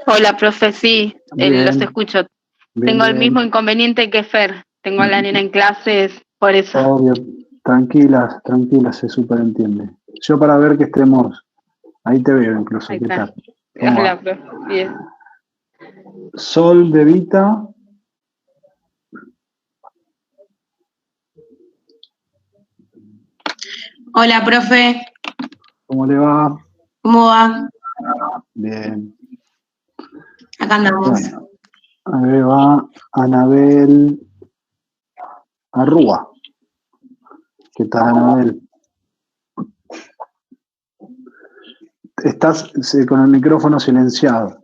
Hola, profe, sí, los Bien, escucho. bien, Tengo el mismo bien. inconveniente que Fer. Tengo a la nena en clases, por eso. Obvio, tranquilas, tranquilas, se superentiende. Yo para ver que estemos, ahí te veo incluso, Ahí ¿qué está. tal? ¿Cómo Hola, va? profe. Bien. Sol de Vita, Hola, profe, ¿cómo le va? ¿cómo va? Bien. Acá andamos. Bueno, ahí va Anabel Arrúa. ¿Qué tal, Anabel? Estás con el micrófono silenciado.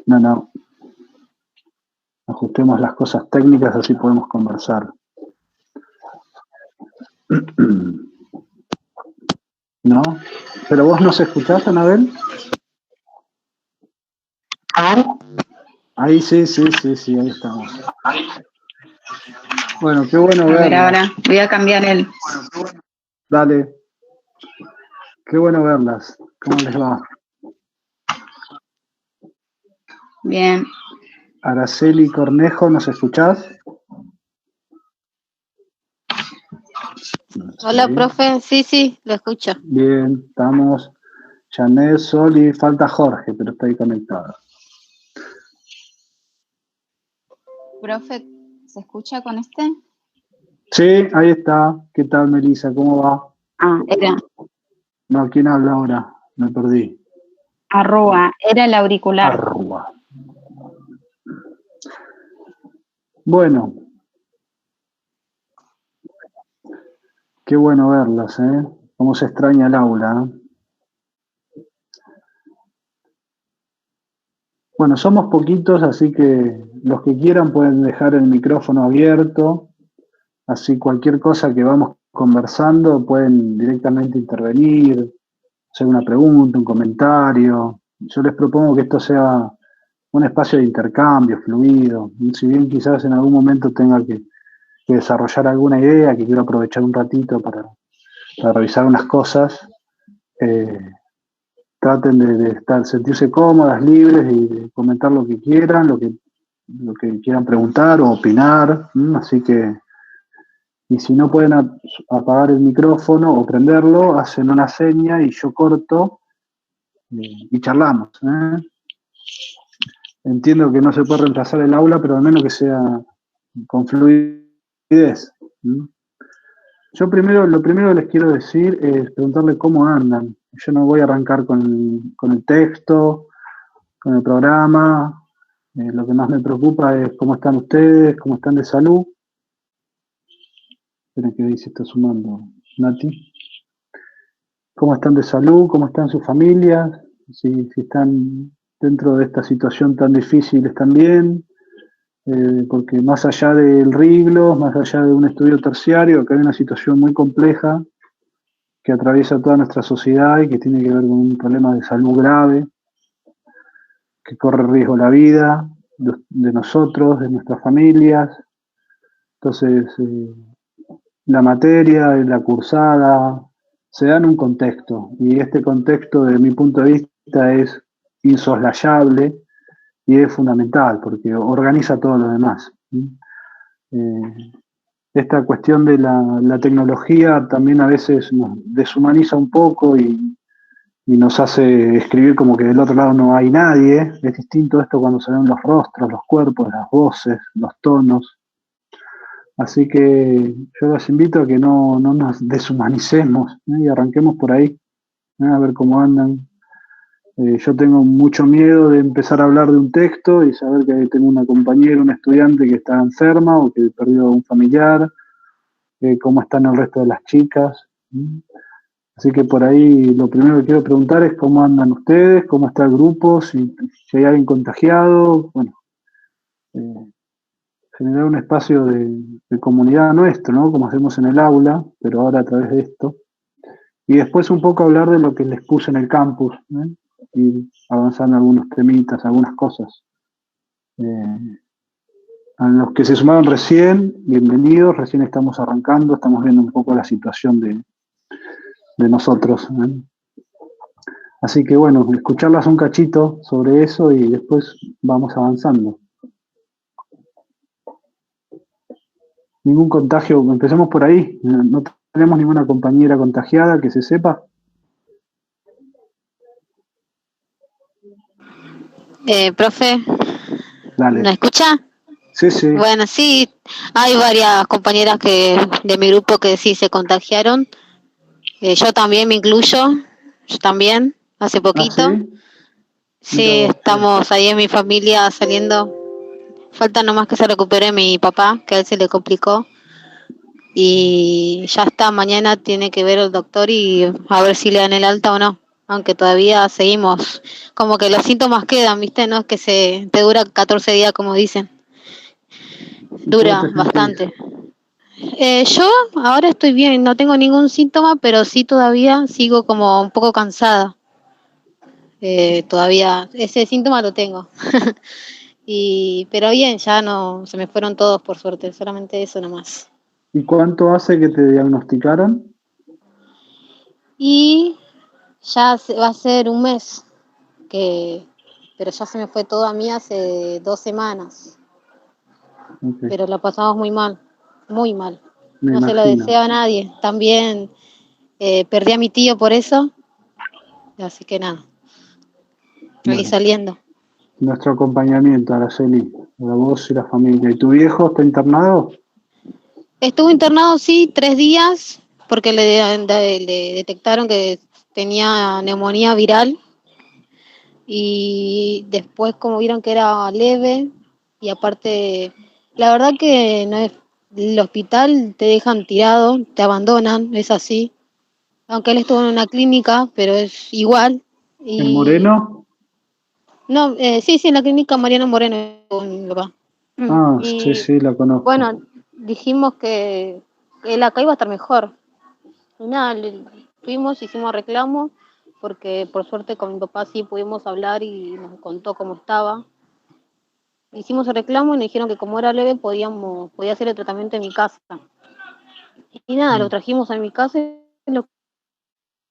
No. Ajustemos las cosas técnicas, así podemos conversar. ¿No? ¿Pero vos nos escuchás, Anabel? Ahí sí, ahí estamos. Bueno, qué bueno A ver, verlas. ahora voy a cambiar el... Dale. Qué bueno verlas. ¿Cómo les va? Bien. Araceli Cornejo, ¿nos escuchás? Hola, Sí. profe, sí, lo escucho. Bien, estamos. Janet, Sol y falta Jorge, pero está ahí conectado. Profe, ¿se escucha con este? Sí, ahí está. ¿Qué tal, Melissa? ¿Cómo va? Era No, ¿quién habla ahora? Me perdí. era el auricular. Arrua. Bueno. Qué bueno verlas, ¿eh? Cómo se extraña el aula, ¿eh? Bueno, somos poquitos, así que los que quieran pueden dejar el micrófono abierto, así cualquier cosa que vamos conversando pueden directamente intervenir, hacer una pregunta, un comentario. Yo les propongo que esto sea un espacio de intercambio fluido. Si bien quizás en algún momento tenga que desarrollar alguna idea, que quiero aprovechar un ratito para revisar unas cosas, traten de sentirse cómodas, libres y de comentar lo que quieran, lo que quieran preguntar o opinar. Así que, y si no pueden apagar el micrófono o prenderlo, hacen una seña y yo corto y charlamos. Entiendo que no se puede reemplazar el aula, pero al menos que sea con fluidez. Yo lo primero que les quiero decir es preguntarle cómo andan. Yo no voy a arrancar con el texto, con el programa. Lo que más me preocupa es cómo están ustedes, cómo están de salud. Esperen que ahí se está sumando Nati. ¿Cómo están de salud? ¿Cómo están sus familias? Si están dentro de esta situación tan difícil, están bien. Porque más allá del RIGLO, más allá de un estudio terciario, acá hay una situación muy compleja que atraviesa toda nuestra sociedad y que tiene que ver con un problema de salud grave, que corre riesgo la vida de nosotros, de nuestras familias. Entonces, la materia y la cursada se dan un contexto, y este contexto, desde mi punto de vista, es insoslayable y es fundamental porque organiza todo lo demás. Esta cuestión de la tecnología también a veces nos deshumaniza un poco y nos hace escribir como que del otro lado no hay nadie. Es distinto esto cuando se ven los rostros, los cuerpos, las voces, los tonos. Así que yo los invito a que no nos deshumanicemos, y arranquemos por ahí, a ver cómo andan. Yo tengo mucho miedo de empezar a hablar de un texto y saber que tengo una compañera, una estudiante que está enferma o que perdió a un familiar, cómo están el resto de las chicas. Así que por ahí lo primero que quiero preguntar es cómo andan ustedes, cómo está el grupo, si hay alguien contagiado, bueno, generar un espacio de comunidad nuestro, ¿no? Como hacemos en el aula, pero ahora a través de esto. Y después un poco hablar de lo que les puse en el campus, y avanzando algunos temitas, algunas cosas. A los que se sumaron recién, bienvenidos, recién estamos arrancando, estamos viendo un poco la situación de nosotros, ¿eh? Así que bueno, escucharlas un cachito sobre eso y después vamos avanzando. Ningún contagio, empecemos por ahí, no tenemos ninguna compañera contagiada que se sepa. Profe, Dale. ¿me escucha? Sí, sí. Bueno, sí, hay varias compañeras de mi grupo que sí se contagiaron. Yo también me incluyo, yo también, hace poquito. ¿Ah, sí? Sí, Mira vos, estamos ahí en mi familia saliendo. Falta nomás que se recupere mi papá, que a él se le complicó. Y ya está, mañana tiene que ver el doctor y a ver si le dan el alta o no. Aunque todavía seguimos, como que los síntomas quedan, ¿viste? No es que te dura 14 días, como dicen. Dura ¿Cómo te bastante. Yo ahora estoy bien, no tengo ningún síntoma, pero sí todavía sigo como un poco cansada. Todavía ese síntoma lo tengo. Pero bien, ya no, se me fueron todos por suerte, solamente eso nomás. ¿Y cuánto hace que te diagnosticaron? Y ya va a ser un mes, pero ya se me fue todo a mí hace 2 semanas. Okay. Pero la pasamos muy mal, muy mal. Me No se lo imagino. deseo a nadie. También perdí a mi tío por eso, así que nada, Bueno, ahí saliendo. nuestro acompañamiento, Araceli, a vos y la familia. ¿Y tu viejo está internado? Estuvo internado, sí, 3 días, porque le detectaron que tenía neumonía viral. Y después, como vieron que era leve, y aparte, la verdad que no es, el hospital te dejan tirado, te abandonan, es así. Aunque él estuvo en una clínica, pero es igual. ¿En Y Moreno? no, sí, en la clínica Mariano Moreno, con mi papá. Ah, sí, Y sí, la conozco. bueno, dijimos que él acá iba a estar mejor. Y nada, fuimos, hicimos reclamo, porque por suerte con mi papá sí pudimos hablar y nos contó cómo estaba. Hicimos el reclamo y nos dijeron que como era leve podía hacer el tratamiento en mi casa. Y nada, lo trajimos a mi casa y lo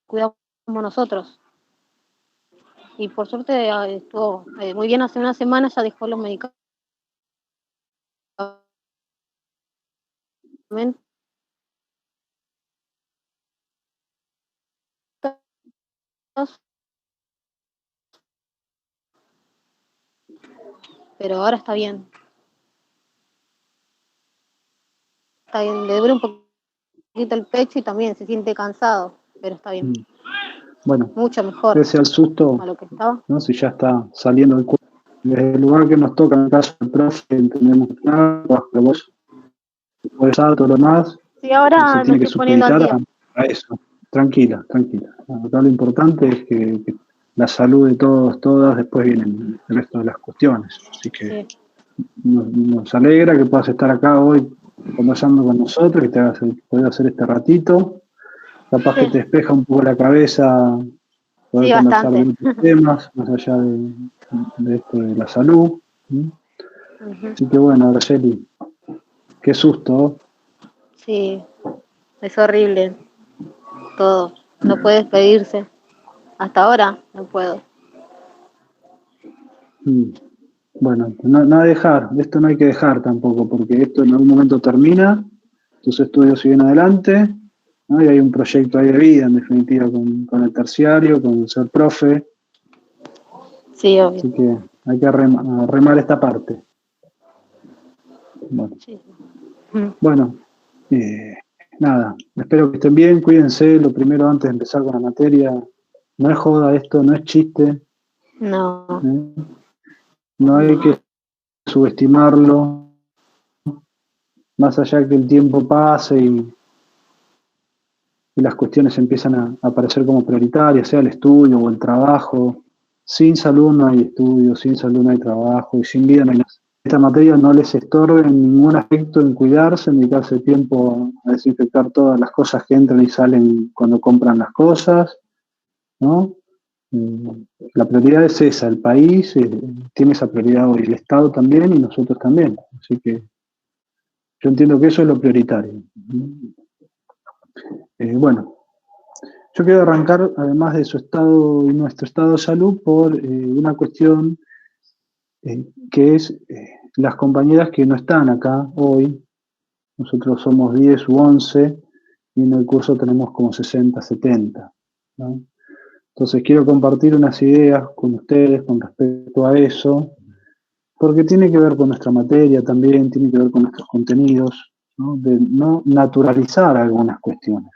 cuidamos nosotros. Y por suerte estuvo muy bien, hace una semana ya dejó los medicamentos. Pero ahora está bien. Está bien, le duele un poquito el pecho y también se siente cansado, pero está bien. Bueno, Mucho mejor pese al susto, a lo que estaba. ¿no? Si ya está saliendo del cuerpo. Desde el lugar que nos toca, en el caso del profe, entendemos que vos podés dar todo lo más, Sí, ahora se me tiene que estoy poniendo al supeditar día. a eso. Tranquila, tranquila. Acá lo importante es que la salud de todos, todas, después vienen el resto de las cuestiones. Así que Sí. nos alegra que puedas estar acá hoy conversando con nosotros, que te hagas poder hacer este ratito. Capaz que te despeja un poco la cabeza poder Sí, conversar de bastante. otros temas, más allá de esto de la salud. ¿Sí? Así que bueno, Araceli, qué susto. Sí, es horrible todo. No puede despedirse. Hasta ahora no puedo. Bueno, no dejar, esto no hay que dejar tampoco, porque esto en algún momento termina, tus estudios siguen adelante, ¿no? Y hay un proyecto ahí de vida, en definitiva, con el terciario, con ser profe. Sí, obvio. Así que hay que remar esta parte. Bueno, Sí. bueno nada, espero que estén bien, cuídense. Lo primero antes de empezar con la materia, no es joda esto, no es chiste. No. No hay que subestimarlo, más allá que el tiempo pase y las cuestiones empiezan a aparecer como prioritarias, sea el estudio o el trabajo. Sin salud no hay estudio, sin salud no hay trabajo y sin vida no hay nada. Esta materia no les estorbe en ningún aspecto en cuidarse, en dedicarse tiempo a desinfectar todas las cosas que entran y salen cuando compran las cosas, ¿no? La prioridad es esa, el país tiene esa prioridad hoy, el Estado también y nosotros también. Así que yo entiendo que eso es lo prioritario. Bueno, yo quiero arrancar, además de su estado y nuestro estado de salud, por una cuestión que es las compañeras que no están acá hoy. Nosotros somos 10 u 11 y en el curso tenemos como 60, 70, ¿no? Entonces quiero compartir unas ideas con ustedes con respecto a eso, porque tiene que ver con nuestra materia también, tiene que ver con nuestros contenidos, ¿no? De no naturalizar algunas cuestiones.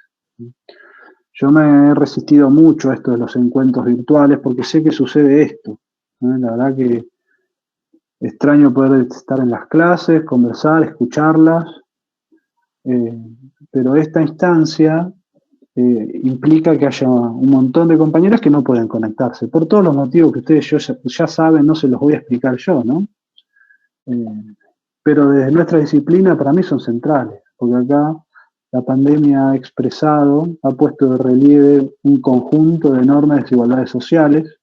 Yo me he resistido mucho a esto de los encuentros virtuales porque sé que sucede esto, ¿no? La verdad que extraño poder estar en las clases, conversar, escucharlas, pero esta instancia implica que haya un montón de compañeras que no pueden conectarse, por todos los motivos que ustedes ya saben, no se los voy a explicar yo, ¿no? Pero desde nuestra disciplina para mí son centrales, porque acá la pandemia ha expresado, ha puesto de relieve un conjunto de enormes desigualdades sociales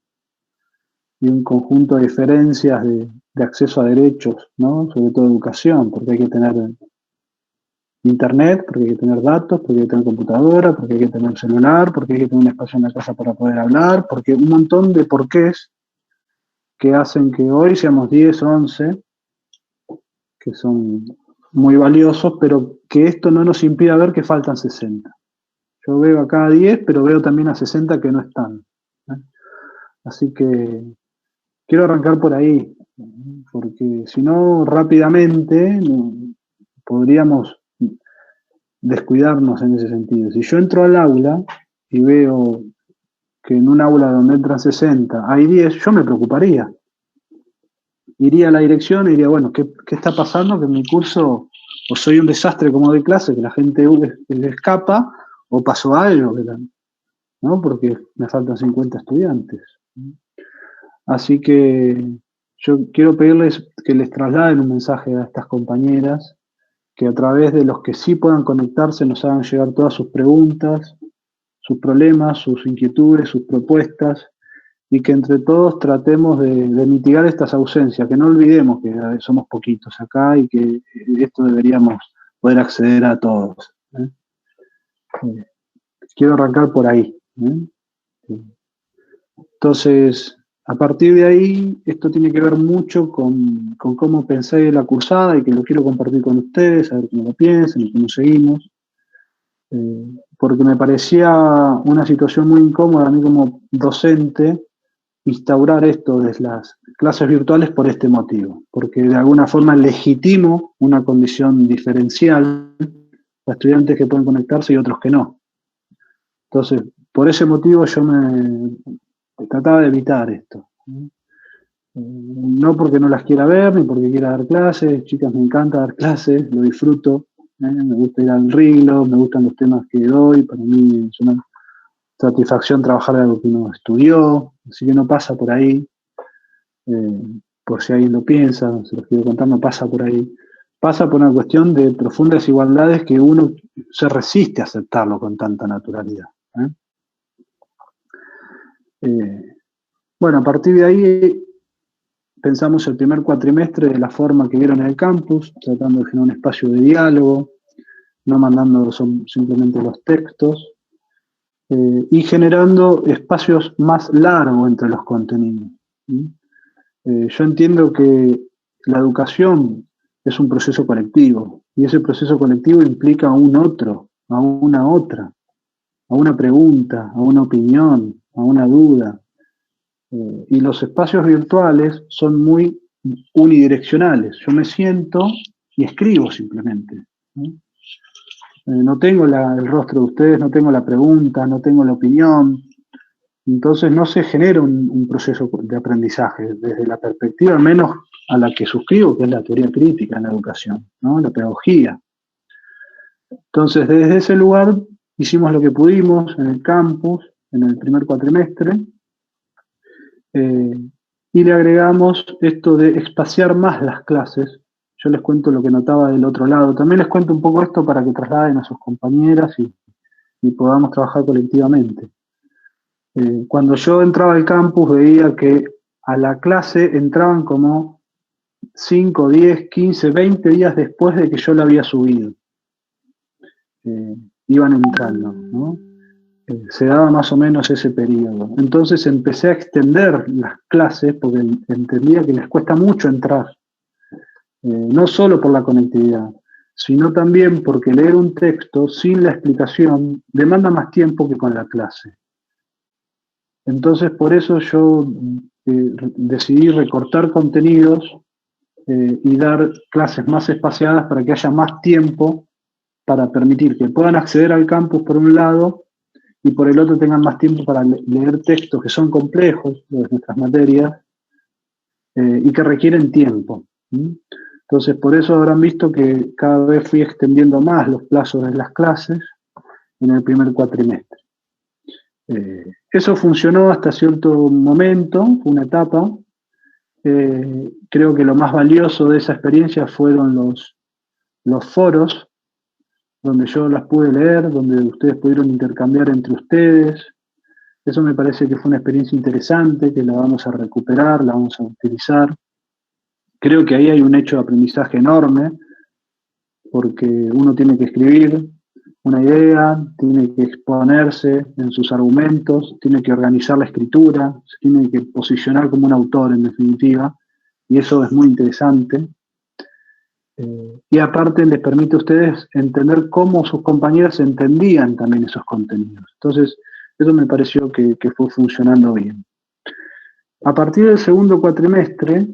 y un conjunto de diferencias de acceso a derechos, ¿no? Sobre todo educación, porque hay que tener internet, porque hay que tener datos, porque hay que tener computadora, porque hay que tener celular, porque hay que tener un espacio en la casa para poder hablar, porque un montón de porqués que hacen que hoy seamos 10, 11, que son muy valiosos, pero que esto no nos impida ver que faltan 60. Yo veo acá a 10, pero veo también a 60 que no están, ¿eh? Así que quiero arrancar por ahí, porque si no, rápidamente podríamos descuidarnos en ese sentido. Si yo entro al aula y veo que en un aula donde entran 60 hay 10, yo me preocuparía. Iría a la dirección y diría, bueno, ¿qué está pasando? Que en mi curso o soy un desastre como de clase, que la gente le escapa, o pasó algo, ¿no? Porque me faltan 50 estudiantes. Así que yo quiero pedirles que les trasladen un mensaje a estas compañeras, que a través de los que sí puedan conectarse nos hagan llegar todas sus preguntas, sus problemas, sus inquietudes, sus propuestas, y que entre todos tratemos de mitigar estas ausencias, que no olvidemos que somos poquitos acá y que esto deberíamos poder acceder a todos, ¿eh? Quiero arrancar por ahí, ¿eh? Entonces, a partir de ahí, esto tiene que ver mucho con cómo pensé la cursada y que lo quiero compartir con ustedes, a ver cómo lo piensan y cómo seguimos, porque me parecía una situación muy incómoda a mí como docente instaurar esto desde las clases virtuales por este motivo, porque de alguna forma legitimo una condición diferencial a estudiantes que pueden conectarse y otros que no. Entonces, por ese motivo yo me trataba de evitar esto. No porque no las quiera ver, ni porque quiera dar clases, chicas, me encanta dar clases, lo disfruto, me gusta ir al RILO, me gustan los temas que doy, para mí es una satisfacción trabajar de algo que uno estudió, así que no pasa por ahí, por si alguien lo piensa, se los quiero contar, no pasa por ahí. Pasa por una cuestión de profundas desigualdades que uno se resiste a aceptarlo con tanta naturalidad, bueno, a partir de ahí pensamos el primer cuatrimestre de la forma que vieron en el campus, tratando de generar un espacio de diálogo, no mandando simplemente los textos, y generando espacios más largos entre los contenidos. Yo entiendo que la educación es un proceso colectivo, y ese proceso colectivo implica a un otro, a una otra, a una pregunta, a una opinión, a una duda. Y los espacios virtuales son muy unidireccionales. Yo me siento y escribo simplemente, ¿no? No tengo el rostro de ustedes, no tengo la pregunta, no tengo la opinión. Entonces no se genera un proceso de aprendizaje desde la perspectiva menos a la que suscribo, que es la teoría crítica en la educación, ¿no? La pedagogía. Entonces desde ese lugar hicimos lo que pudimos en el campus, en el primer cuatrimestre, y le agregamos esto de espaciar más las clases. Yo les cuento lo que notaba del otro lado. También les cuento un poco esto para que trasladen a sus compañeras y podamos trabajar colectivamente. Cuando yo entraba al campus veía que a la clase entraban como 5, 10, 15, 20 días después de que yo la había subido. Iban entrando, ¿no? Se daba más o menos ese periodo. Entonces empecé a extender las clases porque entendía que les cuesta mucho entrar. No solo por la conectividad, sino también porque leer un texto sin la explicación demanda más tiempo que con la clase. Entonces, por eso yo decidí recortar contenidos y dar clases más espaciadas para que haya más tiempo para permitir que puedan acceder al campus por un lado y por el otro tengan más tiempo para leer textos que son complejos de nuestras materias y que requieren tiempo. Entonces, por eso habrán visto que cada vez fui extendiendo más los plazos de las clases en el primer cuatrimestre. Eso funcionó hasta cierto momento, fue una etapa. Creo que lo más valioso de esa experiencia fueron los foros, donde yo las pude leer, donde ustedes pudieron intercambiar entre ustedes. Eso me parece que fue una experiencia interesante, que la vamos a recuperar, la vamos a utilizar. Creo que ahí hay un hecho de aprendizaje enorme, porque uno tiene que escribir una idea, tiene que exponerse en sus argumentos, tiene que organizar la escritura, se tiene que posicionar como un autor en definitiva, y eso es muy interesante. Y aparte les permite a ustedes entender cómo sus compañeros entendían también esos contenidos. Entonces, eso me pareció que fue funcionando bien. A partir del segundo cuatrimestre,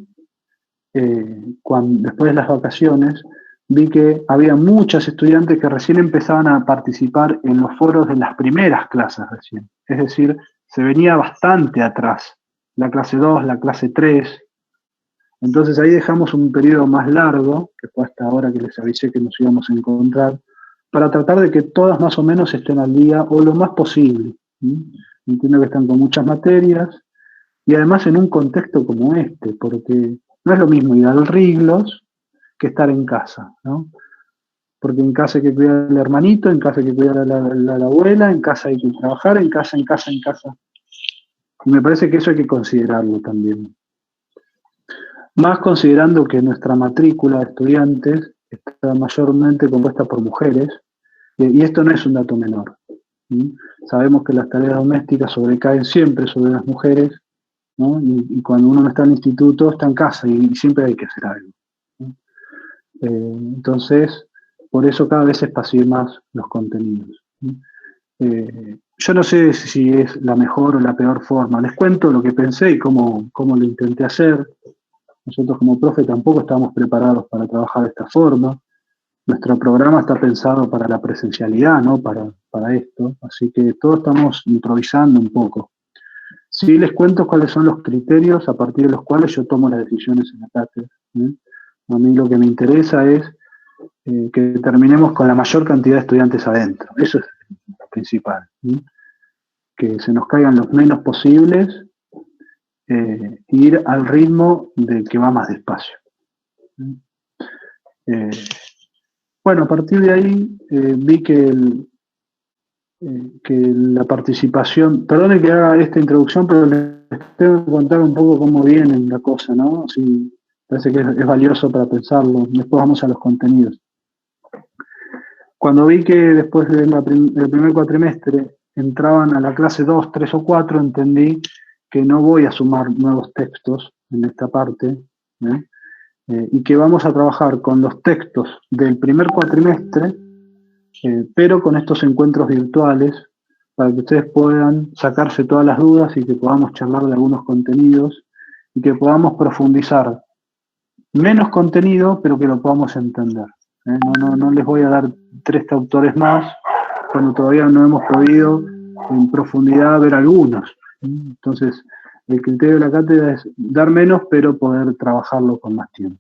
después de las vacaciones, vi que había muchos estudiantes que recién empezaban a participar en los foros de las primeras clases recién. Es decir, se venía bastante atrás. La clase 2, la clase 3. Entonces ahí dejamos un periodo más largo, que fue hasta ahora que les avisé que nos íbamos a encontrar, para tratar de que todas más o menos estén al día o lo más posible. Entiendo que están con muchas materias y además en un contexto como este, porque no es lo mismo ir al Riglos que estar en casa, ¿no? Porque en casa hay que cuidar al hermanito, en casa hay que cuidar a la abuela, en casa hay que trabajar, en casa. Y me parece que eso hay que considerarlo también. Más considerando que nuestra matrícula de estudiantes está mayormente compuesta por mujeres, y esto no es un dato menor. Sabemos que las tareas domésticas sobrecaen siempre sobre las mujeres, ¿no? Y cuando uno no está en el instituto, está en casa y siempre hay que hacer algo. Entonces, por eso cada vez espacié más los contenidos. Yo no sé si es la mejor o la peor forma. Les cuento lo que pensé y cómo lo intenté hacer. Nosotros como profe tampoco estamos preparados para trabajar de esta forma. Nuestro programa está pensado para la presencialidad, no para esto. Así que todos estamos improvisando un poco. Sí les cuento cuáles son los criterios a partir de los cuales yo tomo las decisiones en la cátedra. A mí lo que me interesa es que terminemos con la mayor cantidad de estudiantes adentro. Eso es lo principal. Que se nos caigan los menos posibles e ir al ritmo de que va más despacio. Bueno, a partir de ahí vi que la participación, perdonen que haga esta introducción, pero les tengo que contar un poco cómo viene la cosa, ¿no? Sí, parece que es valioso para pensarlo. Después vamos a los contenidos. Cuando vi que después del primer cuatrimestre entraban a la clase 2, 3 o 4, entendí que no voy a sumar nuevos textos en esta parte, y que vamos a trabajar con los textos del primer cuatrimestre, pero con estos encuentros virtuales, para que ustedes puedan sacarse todas las dudas y que podamos charlar de algunos contenidos y que podamos profundizar menos contenido, pero que lo podamos entender. No les voy a dar 3 autores más cuando todavía no hemos podido en profundidad ver algunos. Entonces, el criterio de la cátedra es dar menos, pero poder trabajarlo con más tiempo.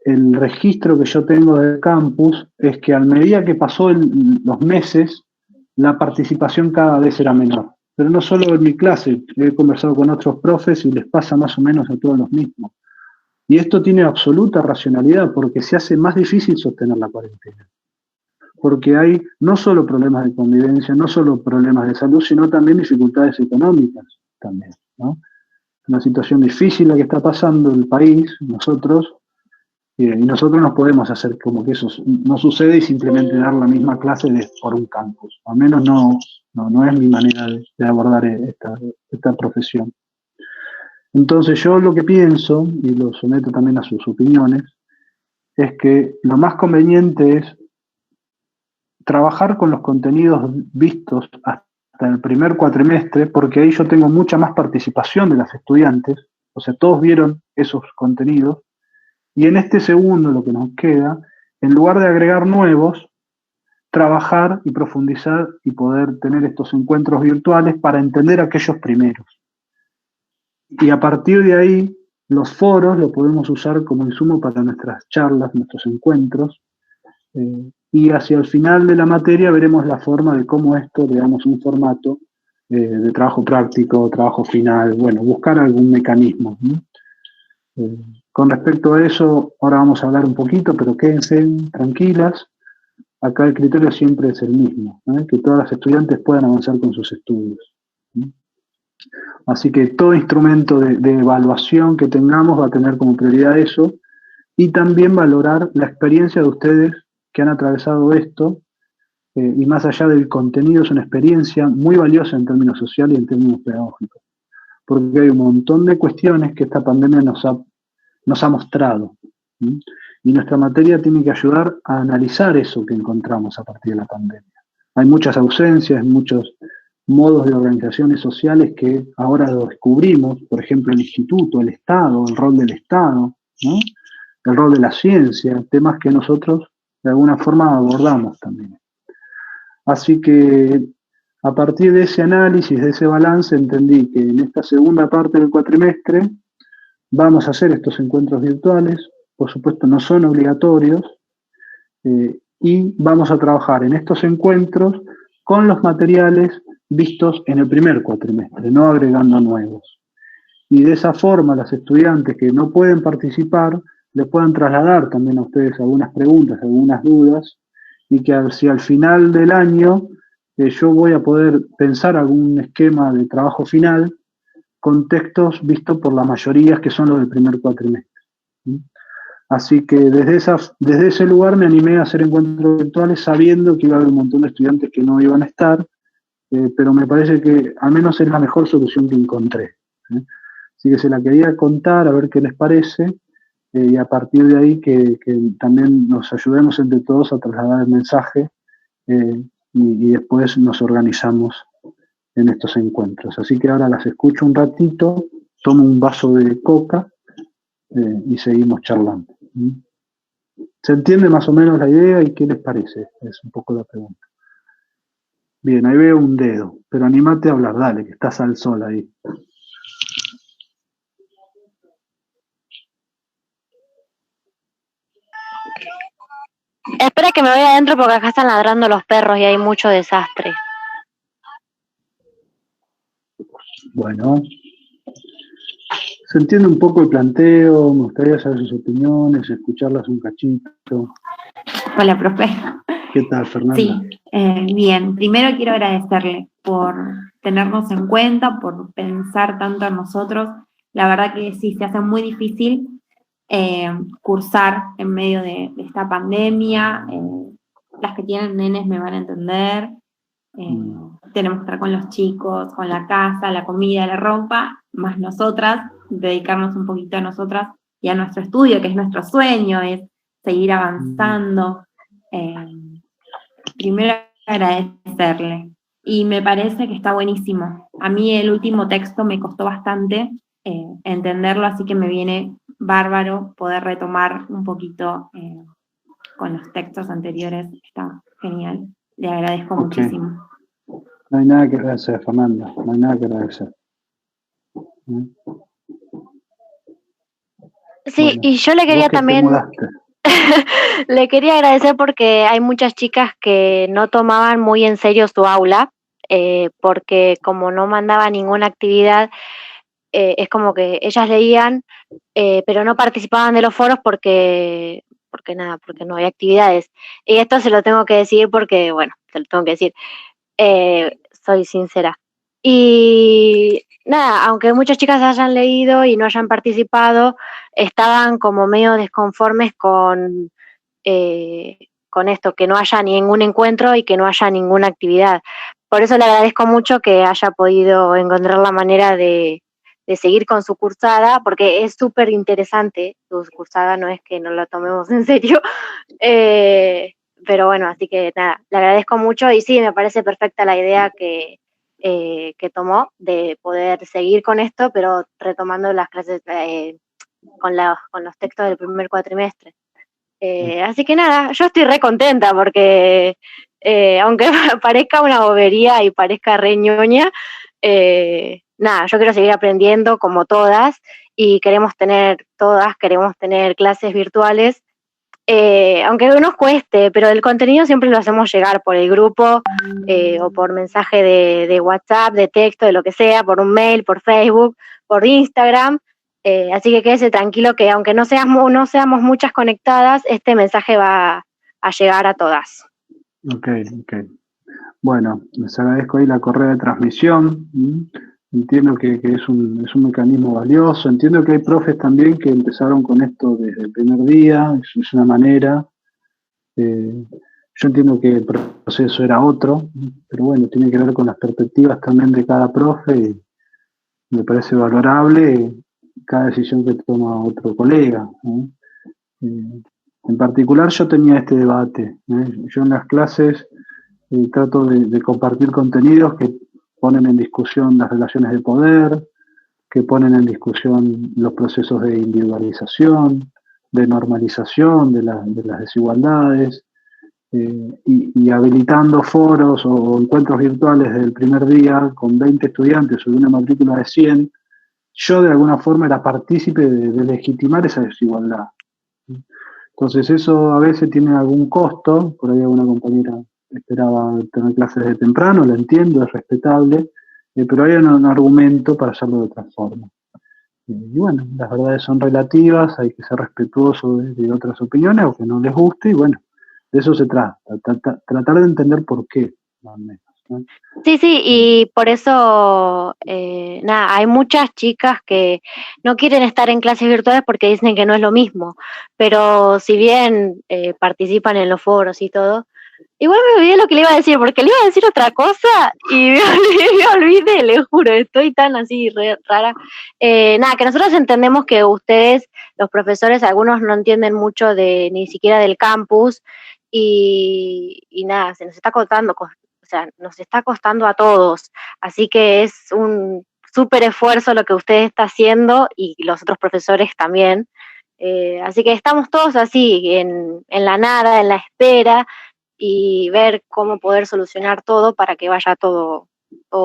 El registro que yo tengo del campus es que a medida que pasó los meses, la participación cada vez era menor. Pero no solo en mi clase, he conversado con otros profes y les pasa más o menos a todos los mismos. Y esto tiene absoluta racionalidad porque se hace más difícil sostener la cuarentena. porque hay no solo problemas de convivencia, no solo problemas de salud, sino también dificultades económicas también, ¿no? Una situación difícil la que está pasando el país, nosotros, y nosotros no podemos hacer como que eso no sucede y simplemente dar la misma clase por un campus. Al menos no es mi manera de abordar esta profesión. Entonces yo lo que pienso, y lo someto también a sus opiniones, es que lo más conveniente es trabajar con los contenidos vistos hasta el primer cuatrimestre, porque ahí yo tengo mucha más participación de las estudiantes, o sea, todos vieron esos contenidos, y en este segundo, lo que nos queda, en lugar de agregar nuevos, trabajar y profundizar y poder tener estos encuentros virtuales para entender aquellos primeros. Y a partir de ahí, los foros lo podemos usar como insumo para nuestras charlas, nuestros encuentros, y hacia el final de la materia veremos la forma de cómo esto le damos un formato de trabajo práctico, trabajo final, bueno, buscar algún mecanismo, ¿no? Con respecto a eso, ahora vamos a hablar un poquito, pero quédense tranquilas. Acá el criterio siempre es el mismo, ¿eh? Que todas las estudiantes puedan avanzar con sus estudios, ¿sí? Así que todo instrumento de evaluación que tengamos va a tener como prioridad eso, y también valorar la experiencia de ustedes que han atravesado esto, y más allá del contenido, es una experiencia muy valiosa en términos sociales y en términos pedagógicos, porque hay un montón de cuestiones que esta pandemia nos ha mostrado, ¿sí? Y nuestra materia tiene que ayudar a analizar eso que encontramos a partir de la pandemia. Hay muchas ausencias, muchos modos de organizaciones sociales que ahora lo descubrimos, por ejemplo, el instituto, el Estado, el rol del Estado, ¿no? El rol de la ciencia, temas que nosotros de alguna forma abordamos también. Así que a partir de ese análisis, de ese balance, entendí que en esta segunda parte del cuatrimestre vamos a hacer estos encuentros virtuales, por supuesto no son obligatorios, y vamos a trabajar en estos encuentros con los materiales vistos en el primer cuatrimestre, no agregando nuevos. Y de esa forma las estudiantes que no pueden participar les puedan trasladar también a ustedes algunas preguntas, algunas dudas, y que si al final del año yo voy a poder pensar algún esquema de trabajo final con textos vistos por la mayoría que son los del primer cuatrimestre, ¿sí? Así que desde ese lugar me animé a hacer encuentros virtuales sabiendo que iba a haber un montón de estudiantes que no iban a estar, pero me parece que al menos es la mejor solución que encontré, ¿eh? Así que se la quería contar, a ver qué les parece, y a partir de ahí que también nos ayudemos entre todos a trasladar el mensaje, y después nos organizamos en estos encuentros. Así que ahora las escucho un ratito, tomo un vaso de coca y seguimos charlando. ¿Se entiende más o menos la idea y qué les parece? Es un poco la pregunta. Bien, ahí veo un dedo, pero anímate a hablar, dale, que estás al sol ahí. Espera que me voy adentro porque acá están ladrando los perros y hay mucho desastre. Bueno, se entiende un poco el planteo, me gustaría saber sus opiniones, escucharlas un cachito. Hola, profe. ¿Qué tal, Fernanda? Sí, bien. Primero quiero agradecerle por tenernos en cuenta, por pensar tanto en nosotros. La verdad que sí, se hace muy difícil cursar en medio de esta pandemia. Las que tienen nenes me van a entender. Tenemos que estar con los chicos, con la casa, la comida, la ropa, más nosotras, dedicarnos un poquito a nosotras y a nuestro estudio, que es nuestro sueño, es seguir avanzando. Primero agradecerle. Y me parece que está buenísimo. A mí el último texto me costó bastante entenderlo, así que me viene bárbaro poder retomar un poquito con los textos anteriores. Está genial. Le agradezco muchísimo. No hay nada que agradecer, Fernanda. No hay nada que agradecer. Sí, Bueno, y yo le quería también, le quería agradecer porque hay muchas chicas que no tomaban muy en serio su aula, porque como no mandaba ninguna actividad, es como que ellas leían, pero no participaban de los foros porque porque no hay actividades. Y esto se lo tengo que decir porque, bueno, se lo tengo que decir, soy sincera. Y nada, aunque muchas chicas hayan leído y no hayan participado, estaban como medio desconformes con esto, que no haya ningún encuentro y que no haya ninguna actividad. Por eso le agradezco mucho que haya podido encontrar la manera de seguir con su cursada, porque es súper interesante su cursada, no es que no lo tomemos en serio, pero bueno, así que nada, le agradezco mucho y sí, me parece perfecta la idea que tomó de poder seguir con esto, pero retomando las clases con los textos del primer cuatrimestre. Así que nada, yo estoy re contenta porque aunque parezca una bobería y parezca re ñoña, nada, yo quiero seguir aprendiendo como todas y queremos tener clases virtuales, aunque nos cueste, pero el contenido siempre lo hacemos llegar por el grupo o por mensaje de WhatsApp, de texto, de lo que sea, por un mail, por Facebook, por Instagram. Así que quédese tranquilo que aunque no seamos muchas conectadas, este mensaje va a llegar a todas. Ok. Bueno, les agradezco ahí la correa de transmisión. Entiendo que es un mecanismo valioso. Entiendo que hay profes también que empezaron con esto desde el primer día. Es una manera. Yo entiendo que el proceso era otro, pero bueno, tiene que ver con las perspectivas también de cada profe y me parece valorable cada decisión que toma otro colega. En particular yo tenía este debate. Yo en las clases trato de compartir contenidos que ponen en discusión las relaciones de poder, que ponen en discusión los procesos de individualización, de normalización de las desigualdades, y habilitando foros o encuentros virtuales del primer día con 20 estudiantes sobre una matrícula de 100, yo de alguna forma era partícipe de legitimar esa desigualdad. Entonces eso a veces tiene algún costo, por ahí alguna compañera esperaba tener clases de temprano, lo entiendo, es respetable, pero hay un argumento para hacerlo de otra forma. Y bueno, las verdades son relativas, hay que ser respetuoso de otras opiniones, aunque no les guste, y bueno, de eso se trata, tratar de entender por qué, al menos, ¿no? Sí, y por eso, nada, hay muchas chicas que no quieren estar en clases virtuales porque dicen que no es lo mismo, pero si bien participan en los foros y todo, igual me olvidé lo que le iba a decir, porque le iba a decir otra cosa y me olvidé, le juro, estoy tan así rara. Nada, que nosotros entendemos que ustedes, los profesores, algunos no entienden mucho ni siquiera del campus y nada, se nos está contando, o sea, nos está costando a todos, así que es un súper esfuerzo lo que usted está haciendo y los otros profesores también, así que estamos todos así, en la nada, en la espera, y ver cómo poder solucionar todo para que vaya todo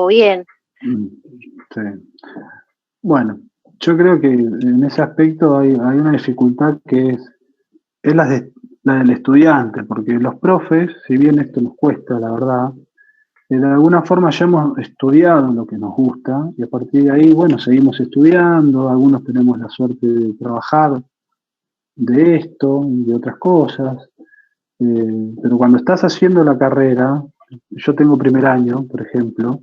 bien. Sí. Bueno, yo creo que en ese aspecto hay una dificultad que es la del estudiante, porque los profes, si bien esto nos cuesta, la verdad, de alguna forma ya hemos estudiado lo que nos gusta y a partir de ahí, bueno, seguimos estudiando, algunos tenemos la suerte de trabajar de esto y de otras cosas, pero cuando estás haciendo la carrera, yo tengo primer año, por ejemplo,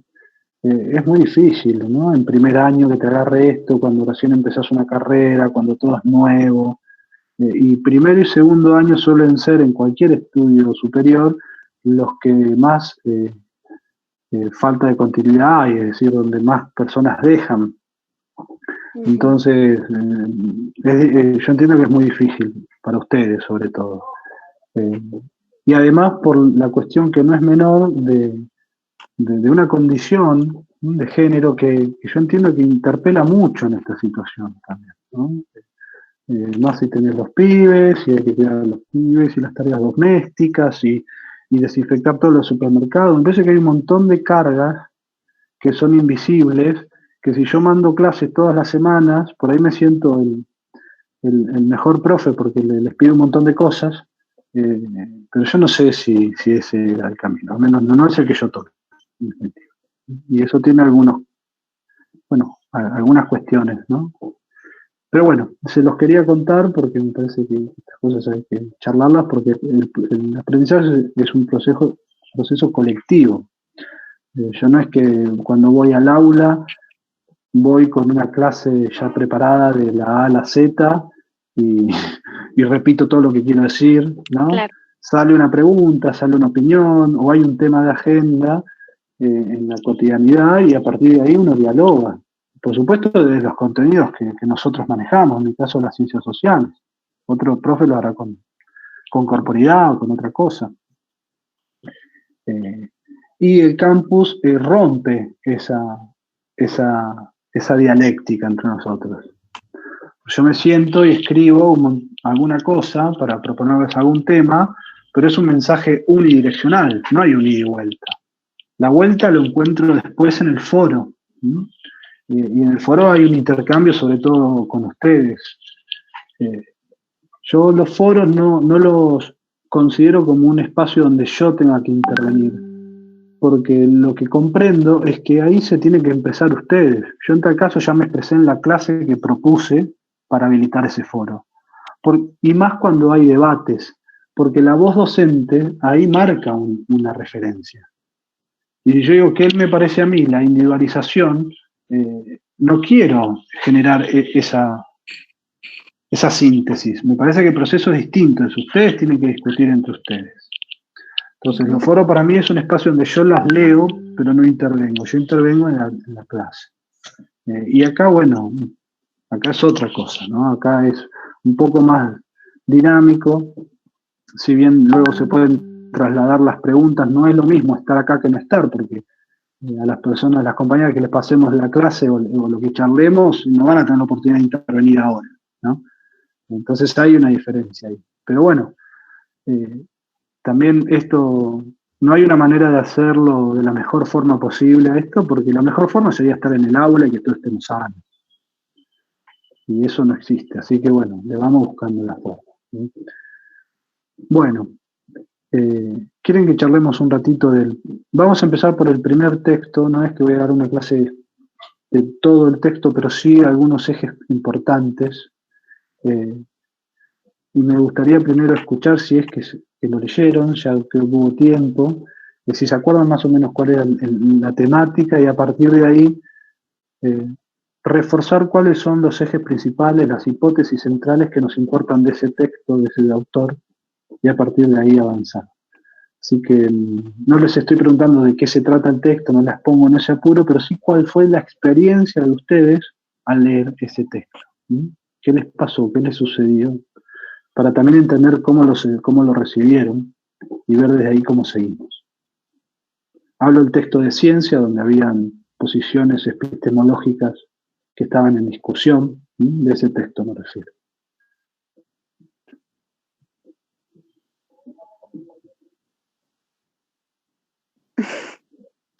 es muy difícil, ¿no? En primer año que te agarre esto, cuando recién empezás una carrera, cuando todo es nuevo, y primero y segundo año suelen ser en cualquier estudio superior los que más falta de continuidad hay, es decir, donde más personas dejan. Entonces, yo entiendo que es muy difícil para ustedes, sobre todo. Y además por la cuestión que no es menor de una condición de género que yo entiendo que interpela mucho en esta situación también, ¿no? Más si tenés los pibes, y hay que cuidar a los pibes, y las tareas domésticas, y desinfectar todos los supermercados. Me parece que hay un montón de cargas que son invisibles, que si yo mando clases todas las semanas, por ahí me siento el mejor profe porque les pido un montón de cosas, pero yo no sé si ese era el camino, al menos no es el que yo toque. Y eso tiene algunas cuestiones, ¿no? Pero bueno, se los quería contar porque me parece que estas cosas hay que charlarlas porque el aprendizaje es un proceso colectivo. Yo no es que cuando voy al aula voy con una clase ya preparada de la A a la Z y repito todo lo que quiero decir, ¿no? Claro. Sale una pregunta, sale una opinión o hay un tema de agenda en la cotidianidad y a partir de ahí uno dialoga. Por supuesto, de los contenidos que nosotros manejamos, en mi caso las ciencias sociales. Otro profe lo hará con corporidad o con otra cosa. Y el campus rompe esa dialéctica entre nosotros. Yo me siento y escribo alguna cosa para proponerles algún tema, pero es un mensaje unidireccional, no hay un ida y vuelta. La vuelta lo encuentro después en el foro. Y en el foro hay un intercambio, sobre todo con ustedes. Yo los foros no los considero como un espacio donde yo tenga que intervenir, porque lo que comprendo es que ahí se tienen que empezar ustedes. Yo en tal caso ya me expresé en la clase que propuse para habilitar ese foro. Y más cuando hay debates, porque la voz docente ahí marca una referencia. Y yo digo que él me parece a mí, la individualización, no quiero generar esa síntesis. Me parece que el proceso es distinto. Ustedes tienen que discutir entre ustedes. Entonces, los foros para mí es un espacio donde yo las leo, pero no intervengo. Yo intervengo en la clase. Y acá, bueno, acá es otra cosa, ¿no? Acá es un poco más dinámico. Si bien luego se pueden trasladar las preguntas, no es lo mismo estar acá que no estar, porque a las personas, a las compañeras que les pasemos la clase o lo que charlemos, no van a tener la oportunidad de intervenir ahora, ¿no? Entonces hay una diferencia ahí. Pero bueno, también esto, no hay una manera de hacerlo de la mejor forma posible a esto, porque la mejor forma sería estar en el aula y que todos estemos sanos. Y eso no existe, así que bueno, le vamos buscando la forma. Bueno, ¿quieren que charlemos un ratito Vamos a empezar por el primer texto, no es que voy a dar una clase de todo el texto, pero sí algunos ejes importantes. Y me gustaría primero escuchar si es que lo leyeron, ya que hubo tiempo, si se acuerdan más o menos cuál era la temática y a partir de ahí reforzar cuáles son los ejes principales, las hipótesis centrales que nos importan de ese texto, de ese autor, y a partir de ahí avanzar. Así que no les estoy preguntando de qué se trata el texto, no las pongo en ese apuro, pero sí cuál fue la experiencia de ustedes al leer ese texto. ¿Qué les pasó? ¿Qué les sucedió? Para también entender cómo lo recibieron y ver desde ahí cómo seguimos. Hablo del texto de ciencia, donde habían posiciones epistemológicas que estaban en discusión, de ese texto me refiero.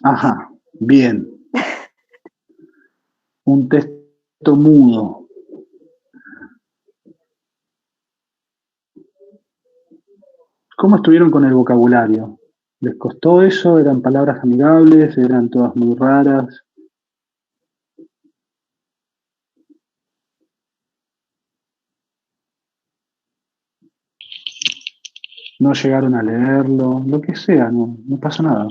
Ajá, bien. Un texto mudo. ¿Cómo estuvieron con el vocabulario? ¿Les costó eso? ¿Eran palabras amigables? ¿Eran todas muy raras? ¿No llegaron a leerlo? Lo que sea, no pasa nada.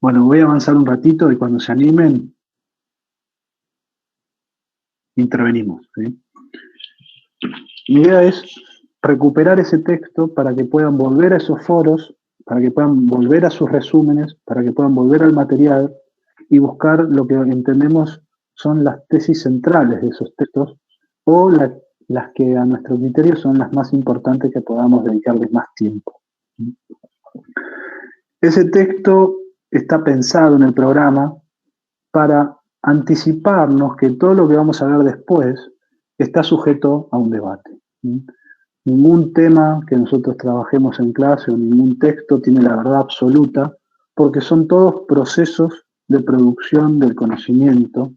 Bueno, voy a avanzar un ratito y cuando se animen, intervenimos, ¿sí? Mi idea es recuperar ese texto para que puedan volver a esos foros, para que puedan volver a sus resúmenes, para que puedan volver al material y buscar lo que entendemos son las tesis centrales de esos textos o las que a nuestro criterio son las más importantes que podamos dedicarles más tiempo. Ese texto está pensado en el programa para anticiparnos que todo lo que vamos a ver después está sujeto a un debate. Ningún tema que nosotros trabajemos en clase o ningún texto tiene la verdad absoluta, porque son todos procesos de producción del conocimiento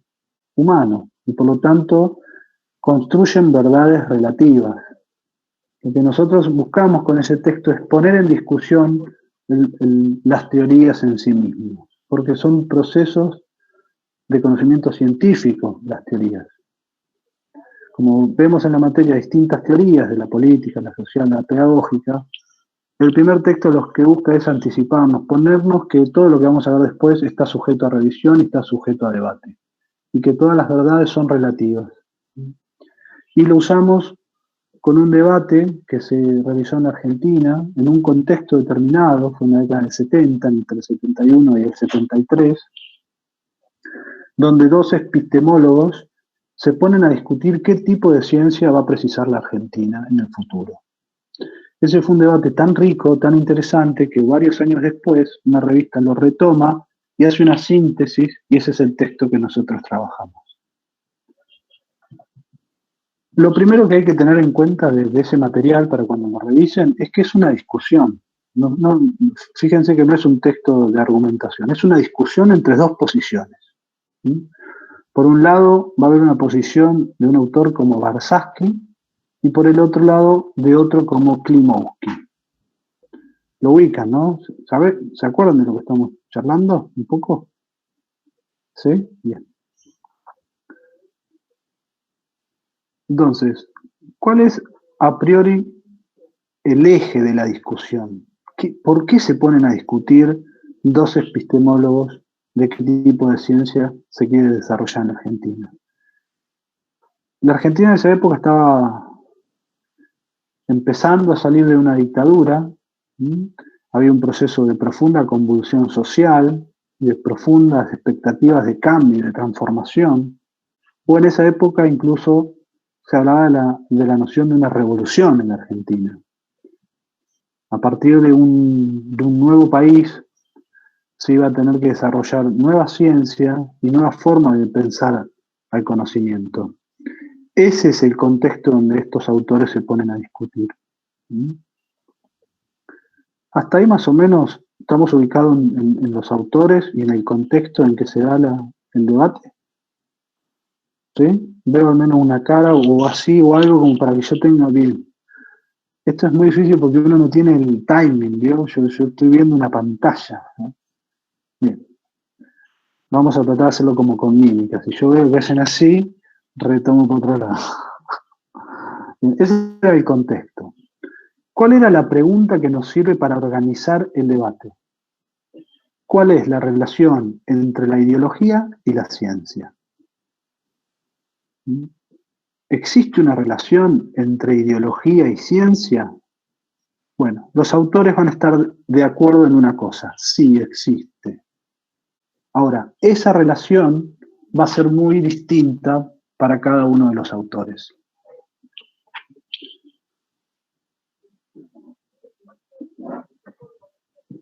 humano y por lo tanto construyen verdades relativas. Lo que nosotros buscamos con ese texto es poner en discusión las teorías en sí mismas, porque son procesos de conocimiento científico, las teorías. Como vemos en la materia distintas teorías de la política, la social, la pedagógica, el primer texto lo que busca es anticiparnos, ponernos que todo lo que vamos a ver después está sujeto a revisión y está sujeto a debate, y que todas las verdades son relativas. Y lo usamos con un debate que se realizó en Argentina, en un contexto determinado, fue en la década del 70, entre el 71 y el 73, donde dos epistemólogos se ponen a discutir qué tipo de ciencia va a precisar la Argentina en el futuro. Ese fue un debate tan rico, tan interesante, que varios años después una revista lo retoma y hace una síntesis, y ese es el texto que nosotros trabajamos. Lo primero que hay que tener en cuenta de ese material para cuando nos revisen es que es una discusión. Fíjense que no es un texto de argumentación, es una discusión entre dos posiciones. Por un lado va a haber una posición de un autor como Barsaski y por el otro lado de otro como Klimovsky. Lo ubican, ¿no? ¿Se acuerdan de lo que estamos charlando un poco? ¿Sí? Bien. Entonces, ¿cuál es a priori el eje de la discusión? ¿Por qué se ponen a discutir dos epistemólogos de qué tipo de ciencia se quiere desarrollar en la Argentina? La Argentina en esa época estaba empezando a salir de una dictadura, había un proceso de profunda convulsión social, de profundas expectativas de cambio y de transformación, o en esa época incluso se hablaba de la noción de una revolución en la Argentina. A partir de un nuevo país se iba a tener que desarrollar nueva ciencia y nuevas formas de pensar al conocimiento. Ese es el contexto donde estos autores se ponen a discutir. Hasta ahí más o menos estamos ubicados en los autores y en el contexto en que se da el debate. ¿Sí? Veo al menos una cara o así o algo como para que yo tenga bien. Esto es muy difícil porque uno no tiene el timing, ¿vio? Yo estoy viendo una pantalla, ¿no? Bien. Vamos a tratar de hacerlo como con mímica. Si yo veo que hacen así, retomo por otro lado. Bien, ese era el contexto. ¿Cuál era la pregunta que nos sirve para organizar el debate? ¿Cuál es la relación entre la ideología y la ciencia? ¿Existe una relación entre ideología y ciencia? Bueno, los autores van a estar de acuerdo en una cosa: sí existe. Ahora, esa relación va a ser muy distinta para cada uno de los autores.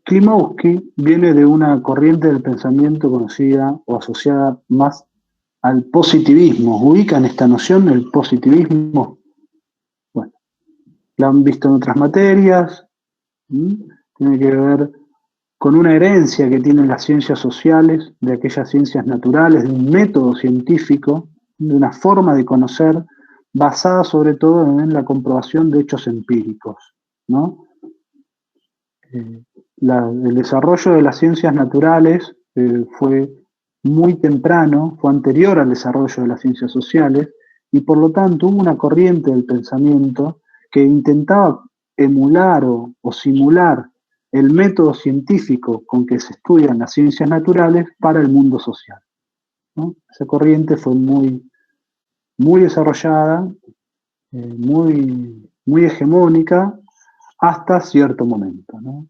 Klimovsky viene de una corriente del pensamiento conocida o asociada más al positivismo. ¿Ubican esta noción del positivismo? Bueno, la han visto en otras materias. Tiene que ver con una herencia que tienen las ciencias sociales, de aquellas ciencias naturales, de un método científico, de una forma de conocer basada sobre todo en la comprobación de hechos empíricos, ¿no? El desarrollo de las ciencias naturales fue muy temprano, fue anterior al desarrollo de las ciencias sociales, y por lo tanto hubo una corriente del pensamiento que intentaba emular o simular el método científico con que se estudian las ciencias naturales para el mundo social, ¿no? Esa corriente fue muy desarrollada, muy hegemónica, hasta cierto momento, ¿no?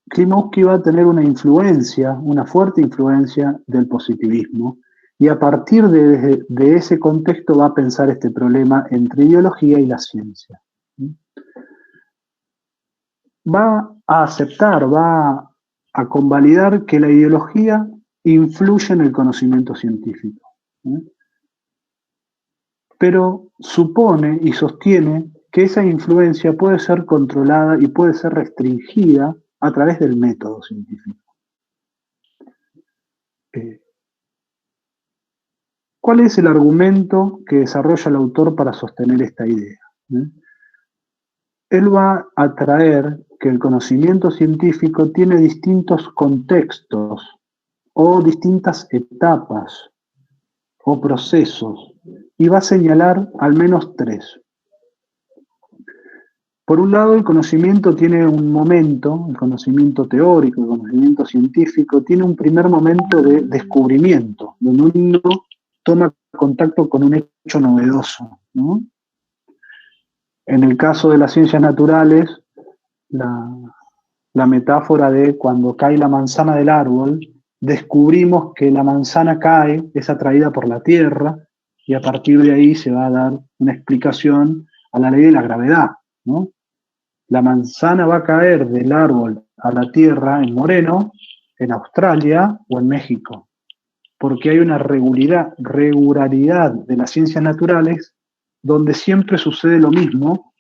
Klimovsky va a tener una fuerte influencia del positivismo, y a partir de ese contexto va a pensar este problema entre ideología y la ciencia. Va a aceptar, va a convalidar que la ideología influye en el conocimiento científico, pero supone y sostiene que esa influencia puede ser controlada y puede ser restringida a través del método científico. ¿Cuál es el argumento que desarrolla el autor para sostener esta idea? Él va a traer que el conocimiento científico tiene distintos contextos o distintas etapas o procesos, y va a señalar al menos 3. Por un lado, el conocimiento tiene un momento, el conocimiento teórico, el conocimiento científico, tiene un primer momento de descubrimiento, donde uno toma contacto con un hecho novedoso, ¿no? En el caso de las ciencias naturales, la metáfora de cuando cae la manzana del árbol, descubrimos que la manzana cae, es atraída por la tierra, y a partir de ahí se va a dar una explicación a la ley de la gravedad, ¿no? La manzana va a caer del árbol a la tierra en Moreno, en Australia o en México, porque hay una regularidad de las ciencias naturales donde siempre sucede lo mismo.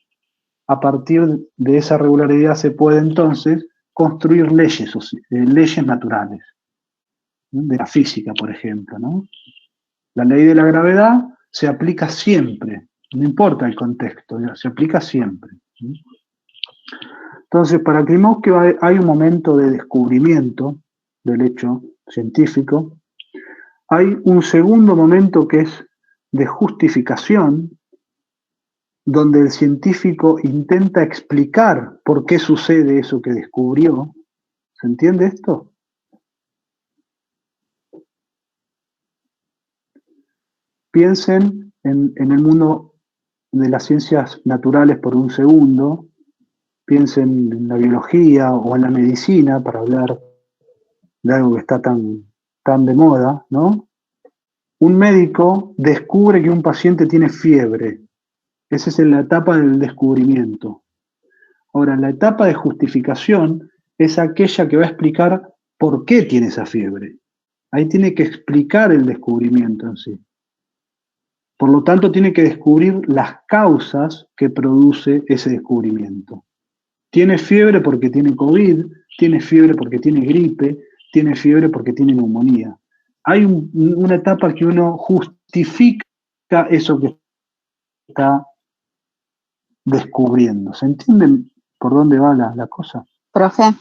A partir de esa regularidad se puede entonces construir leyes naturales, ¿no? De la física, por ejemplo, ¿no? La ley de la gravedad se aplica siempre, no importa el contexto, se aplica siempre, ¿no? Entonces, para Klimovsky hay un momento de descubrimiento del hecho científico. Hay un segundo momento que es de justificación, donde el científico intenta explicar por qué sucede eso que descubrió. ¿Se entiende esto? Piensen en el mundo de las ciencias naturales por un segundo. Piensen en la biología o en la medicina, para hablar de algo que está tan de moda, ¿no? Un médico descubre que un paciente tiene fiebre. Esa es la etapa del descubrimiento. Ahora, la etapa de justificación es aquella que va a explicar por qué tiene esa fiebre. Ahí tiene que explicar el descubrimiento en sí. Por lo tanto, tiene que descubrir las causas que produce ese descubrimiento. Tiene fiebre porque tiene COVID, tiene fiebre porque tiene gripe, tiene fiebre porque tiene neumonía. Hay una etapa que uno justifica eso que está descubriendo. ¿Se entienden por dónde va la cosa? Profe,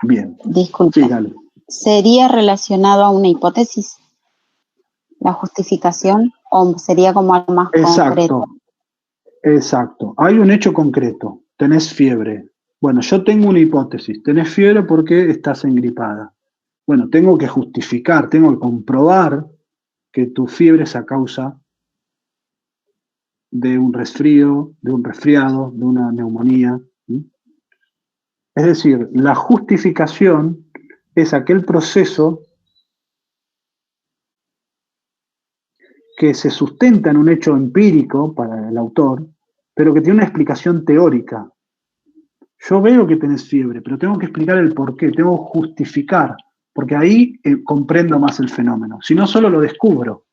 Bien. disculpe. Sí, dale. ¿Sería relacionado a una hipótesis la justificación o sería como algo más concreto? Exacto. Hay un hecho concreto. Tenés fiebre. Bueno, yo tengo una hipótesis. Tenés fiebre porque estás engripada. Bueno, tengo que justificar, tengo que comprobar que tu fiebre es a causa de un resfrío, de un resfriado, de una neumonía. Es decir, la justificación es aquel proceso que se sustenta en un hecho empírico para el autor, pero que tiene una explicación teórica. Yo veo que tenés fiebre, pero tengo que explicar el porqué, tengo que justificar, porque ahí comprendo más el fenómeno. Si no, solo lo descubro.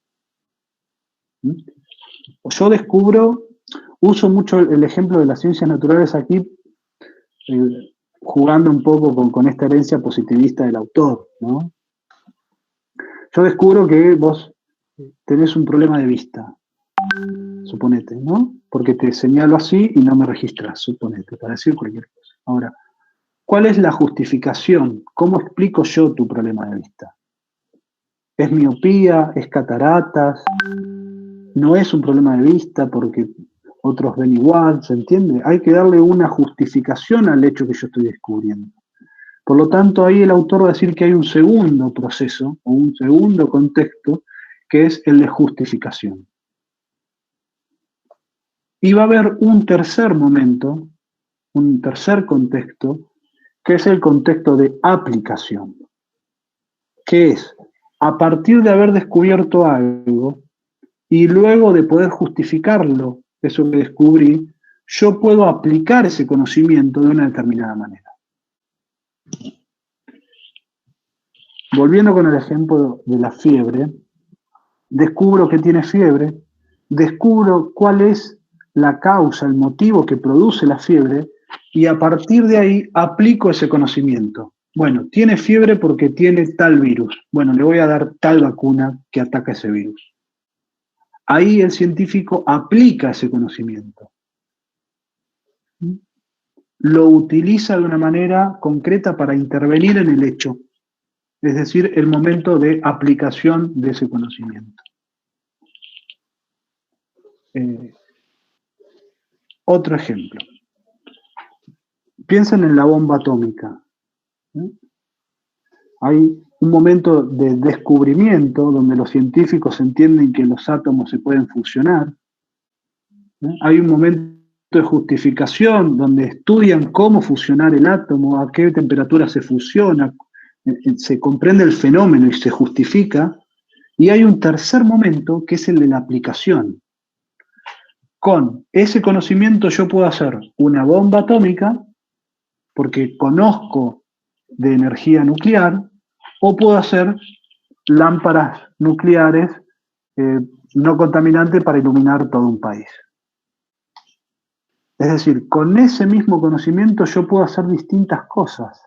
Yo descubro, uso mucho el ejemplo de las ciencias naturales aquí, jugando un poco con esta herencia positivista del autor, ¿no? Yo descubro que vos tenés un problema de vista, suponete, ¿no? Porque te señalo así y no me registras, suponete, para decir cualquier cosa. Ahora, ¿cuál es la justificación? ¿Cómo explico yo tu problema de vista? ¿Es miopía? ¿Es cataratas? No es un problema de vista porque otros ven igual, ¿se entiende? Hay que darle una justificación al hecho que yo estoy descubriendo. Por lo tanto, ahí el autor va a decir que hay un segundo proceso o un segundo contexto que es el de justificación. Y va a haber un tercer momento, un tercer contexto, que es el contexto de aplicación, que es, a partir de haber descubierto algo, y luego de poder justificarlo, eso que descubrí, yo puedo aplicar ese conocimiento de una determinada manera. Volviendo con el ejemplo de la fiebre, descubro que tiene fiebre, descubro cuál es la causa, el motivo que produce la fiebre, y a partir de ahí aplico ese conocimiento. Bueno, tiene fiebre porque tiene tal virus. Bueno, le voy a dar tal vacuna que ataca ese virus. ahí el científico aplica ese conocimiento. Lo utiliza de una manera concreta para intervenir en el hecho, es decir, el momento de aplicación de ese conocimiento. Otro ejemplo. Piensen en la bomba atómica. Hay un momento de descubrimiento donde los científicos entienden que los átomos se pueden fusionar. Hay un momento de justificación donde estudian cómo fusionar el átomo, a qué temperatura se fusiona, se comprende el fenómeno y se justifica. Y hay un tercer momento que es el de la aplicación. Con ese conocimiento yo puedo hacer una bomba atómica porque conozco de energía nuclear, o puedo hacer lámparas nucleares no contaminantes para iluminar todo un país. Es decir, con ese mismo conocimiento yo puedo hacer distintas cosas.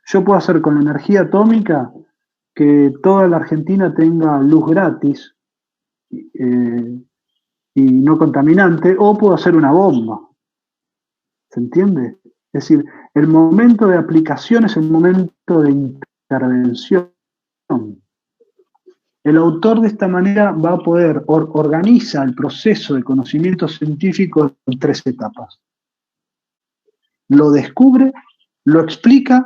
Yo puedo hacer con la energía atómica que toda la Argentina tenga luz gratis y no contaminante, o puedo hacer una bomba. ¿Se entiende? Es decir, el momento de aplicación es el momento de intervención. El autor de esta manera va a poder, organiza el proceso de conocimiento científico en 3 etapas. Lo descubre, lo explica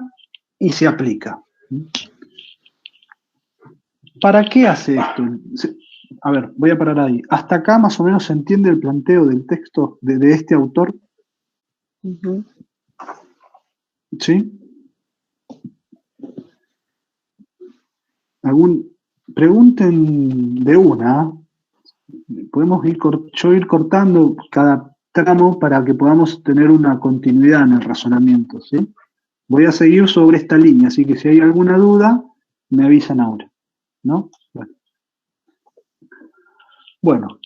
y se aplica. ¿Para qué hace esto? A ver, voy a parar ahí. ¿Hasta acá más o menos se entiende el planteo del texto de este autor? Uh-huh. ¿Sí? Pregunten de una. Podemos ir cortando cada tramo para que podamos tener una continuidad en el razonamiento, ¿sí? Voy a seguir sobre esta línea, así que si hay alguna duda, me avisan ahora, ¿no? Bueno,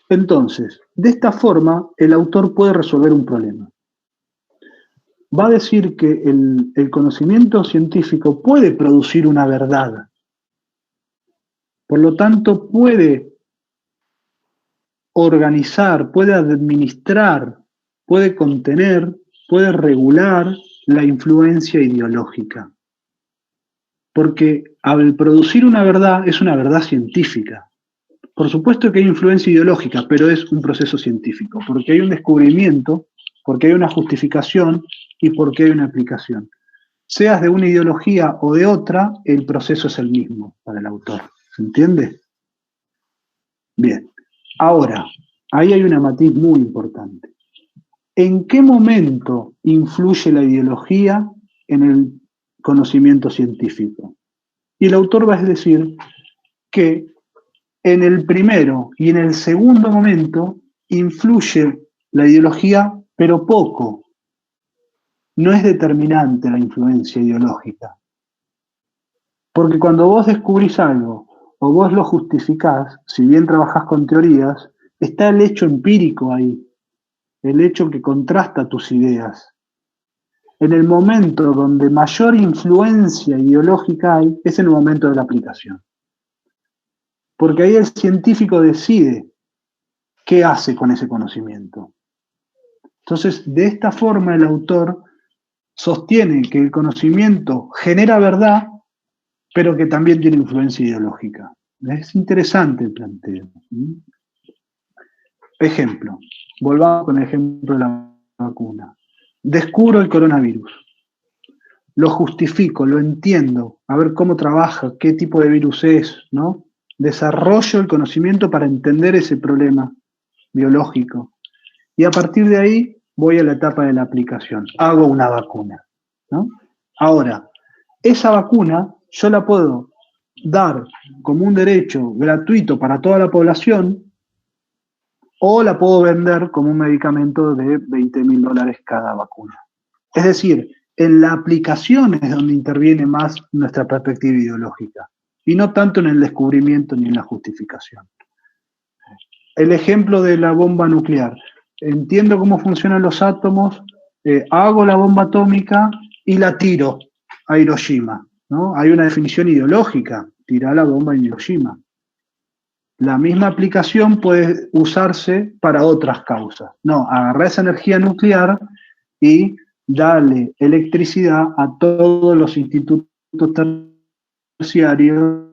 entonces, de esta forma, el autor puede resolver un problema. Va a decir que el conocimiento científico puede producir una verdad. Por lo tanto, puede organizar, puede administrar, puede contener, puede regular la influencia ideológica. Porque al producir una verdad, es una verdad científica. Por supuesto que hay influencia ideológica, pero es un proceso científico, porque hay un descubrimiento, porque hay una justificación y porque hay una aplicación. Seas de una ideología o de otra, el proceso es el mismo para el autor. ¿Se entiende? Bien. Ahora, ahí hay una matiz muy importante. ¿En qué momento influye la ideología en el conocimiento científico? Y el autor va a decir que en el primero y en el segundo momento influye la ideología, pero poco. No es determinante la influencia ideológica. Porque cuando vos descubrís algo o vos lo justificás, si bien trabajás con teorías, está el hecho empírico ahí, el hecho que contrasta tus ideas. En el momento donde mayor influencia ideológica hay, es en el momento de la aplicación. Porque ahí el científico decide qué hace con ese conocimiento. Entonces, de esta forma el autor sostiene que el conocimiento genera verdad, pero que también tiene influencia ideológica. Es interesante el planteo. Ejemplo, volvamos con el ejemplo de la vacuna. Descubro el coronavirus. Lo justifico, lo entiendo, a ver cómo trabaja, qué tipo de virus es, ¿no? Desarrollo el conocimiento para entender ese problema biológico. Y a partir de ahí voy a la etapa de la aplicación. Hago una vacuna, ¿no? Ahora, esa vacuna yo la puedo dar como un derecho gratuito para toda la población, o la puedo vender como un medicamento de $20.000 cada vacuna. Es decir, en la aplicación es donde interviene más nuestra perspectiva ideológica, y no tanto en el descubrimiento ni en la justificación. El ejemplo de la bomba nuclear. Entiendo cómo funcionan los átomos, hago la bomba atómica y la tiro a Hiroshima, ¿no? Hay una definición ideológica, tirar la bomba en Hiroshima. la misma aplicación puede usarse para otras causas. No, agarrar esa energía nuclear y darle electricidad a todos los institutos terciarios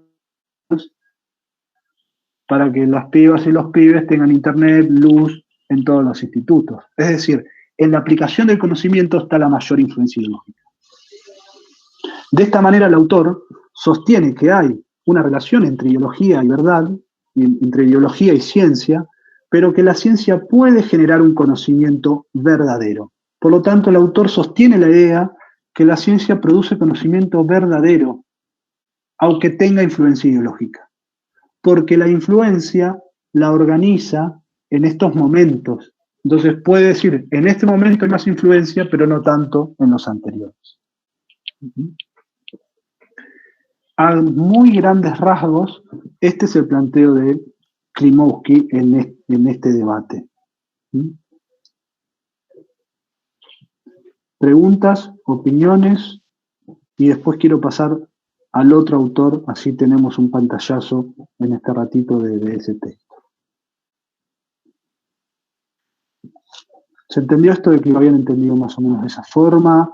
para que las pibas y los pibes tengan internet, luz en todos los institutos. Es decir, en la aplicación del conocimiento está la mayor influencia ideológica. De esta manera el autor sostiene que hay una relación entre ideología y verdad, entre ideología y ciencia, pero que la ciencia puede generar un conocimiento verdadero. Por lo tanto, el autor sostiene la idea que la ciencia produce conocimiento verdadero, aunque tenga influencia ideológica. Porque la influencia la organiza en estos momentos. Entonces puede decir, en este momento hay más influencia, pero no tanto en los anteriores. A muy grandes rasgos, este es el planteo de Klimovsky en este debate. Preguntas, opiniones, y después quiero pasar al otro autor, así tenemos un pantallazo en este ratito de ese texto. ¿Se entendió esto de que lo habían entendido más o menos de esa forma?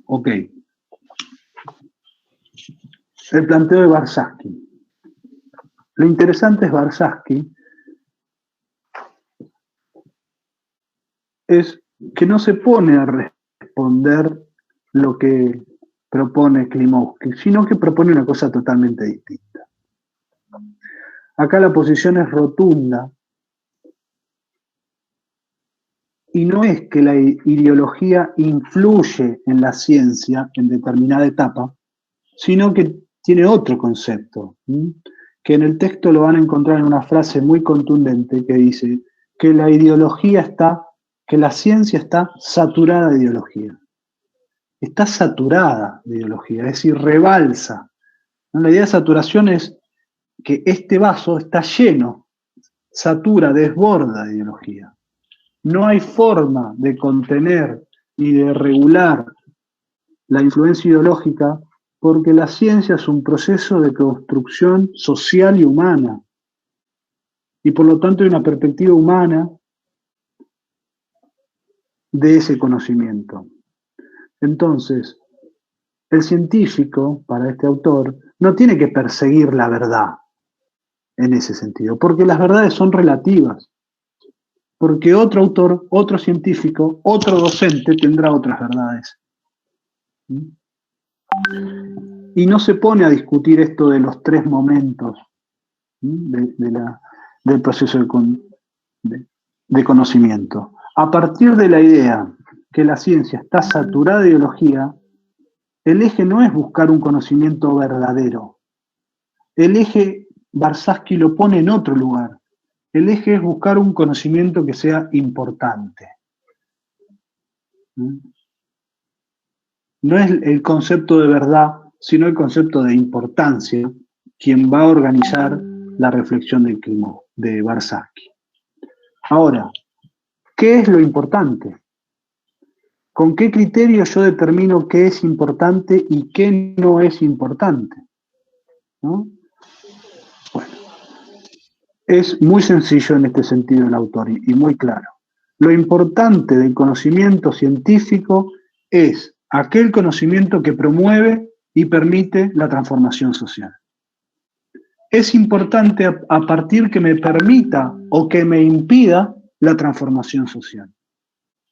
Ok. El planteo de Warshawski. Lo interesante es Warshawski es que no se pone a responder lo que propone Klimovsky, sino que propone una cosa totalmente distinta. Acá la posición es rotunda, y no es que la ideología influye en la ciencia en determinada etapa, sino que tiene otro concepto, que en el texto lo van a encontrar en una frase muy contundente que dice que la ciencia está saturada de ideología. Está saturada de ideología, es decir, rebalsa. La idea de saturación es que este vaso está lleno, satura, desborda de ideología. No hay forma de contener ni de regular la influencia ideológica porque la ciencia es un proceso de construcción social y humana. Y por lo tanto hay una perspectiva humana de ese conocimiento. Entonces, el científico, para este autor, no tiene que perseguir la verdad en ese sentido, porque las verdades son relativas. Porque otro autor, otro científico, otro docente tendrá otras verdades. Y no se pone a discutir esto de los tres momentos del proceso de conocimiento. A partir de la idea que la ciencia está saturada de ideología, el eje no es buscar un conocimiento verdadero. El eje Warshawski lo pone en otro lugar. El eje es buscar un conocimiento que sea importante. No es el concepto de verdad, sino el concepto de importancia, quien va a organizar la reflexión de Warshawski. Ahora, ¿qué es lo importante? ¿Con qué criterio yo determino qué es importante y qué no es importante? ¿No? Bueno, es muy sencillo en este sentido el autor y muy claro. Lo importante del conocimiento científico es aquel conocimiento que promueve y permite la transformación social. Es importante a partir que me permita o que me impida la transformación social.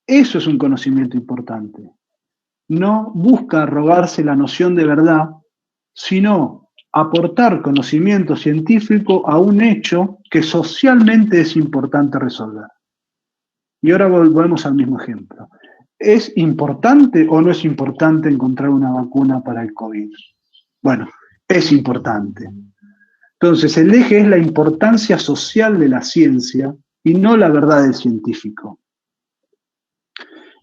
Eso es un conocimiento importante. No busca robarse la noción de verdad, sino aportar conocimiento científico a un hecho que socialmente es importante resolver. Y ahora volvemos al mismo ejemplo. ¿Es importante o no es importante encontrar una vacuna para el COVID? Bueno, es importante. Entonces, el eje es la importancia social de la ciencia y no la verdad del científico.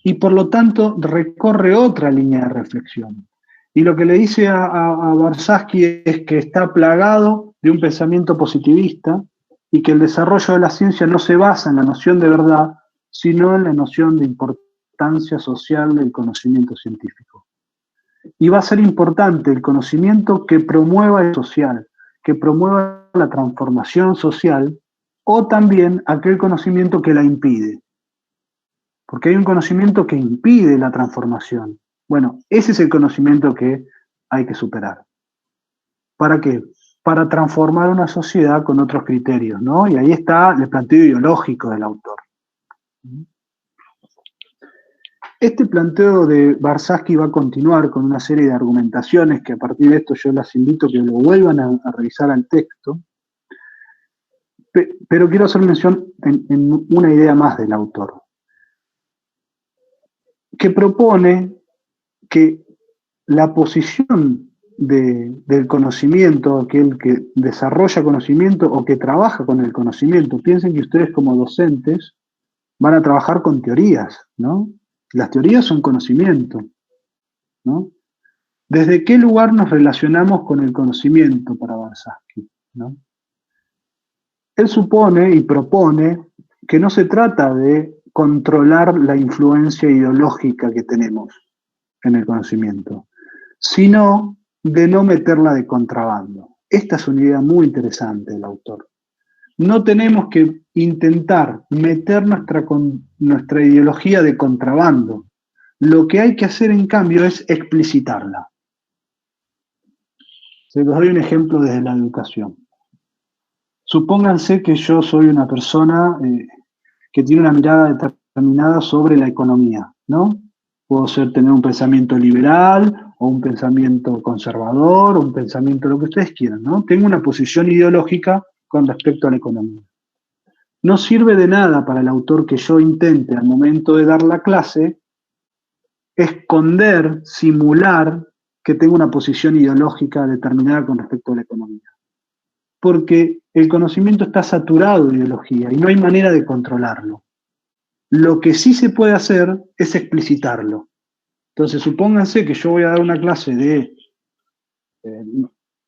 Y por lo tanto, recorre otra línea de reflexión. Y lo que le dice a Warshawski es que está plagado de un pensamiento positivista y que el desarrollo de la ciencia no se basa en la noción de verdad, sino en la noción de importancia importancia social del conocimiento científico. Y va a ser importante el conocimiento que promueva el social, que promueva la transformación social, o también aquel conocimiento que la impide. Porque hay un conocimiento que impide la transformación. Bueno, ese es el conocimiento que hay que superar. ¿Para qué? Para transformar una sociedad con otros criterios, ¿no? Y ahí está el planteo ideológico del autor. Este planteo de Barsáqui va a continuar con una serie de argumentaciones que a partir de esto yo las invito a que lo vuelvan a revisar al texto. Pero quiero hacer mención en una idea más del autor, que propone que la posición del conocimiento, aquel que desarrolla conocimiento o que trabaja con el conocimiento, piensen que ustedes como docentes van a trabajar con teorías, ¿no? Las teorías son conocimiento, ¿no? ¿Desde qué lugar nos relacionamos con el conocimiento para Barsáqui, ¿no? Él supone y propone que no se trata de controlar la influencia ideológica que tenemos en el conocimiento, sino de no meterla de contrabando. Esta es una idea muy interesante del autor. No tenemos que intentar meter nuestra ideología de contrabando. Lo que hay que hacer, en cambio, es explicitarla. Se los doy un ejemplo desde la educación. Supónganse que yo soy una persona que tiene una mirada determinada sobre la economía, ¿no? Puedo tener un pensamiento liberal, o un pensamiento conservador, o un pensamiento lo que ustedes quieran, ¿no? Tengo una posición ideológica con respecto a la economía. No sirve de nada para el autor que yo intente, al momento de dar la clase, esconder, simular que tengo una posición ideológica determinada con respecto a la economía. Porque el conocimiento está saturado de ideología y no hay manera de controlarlo. Lo que sí se puede hacer es explicitarlo. Entonces, supónganse que yo voy a dar una clase de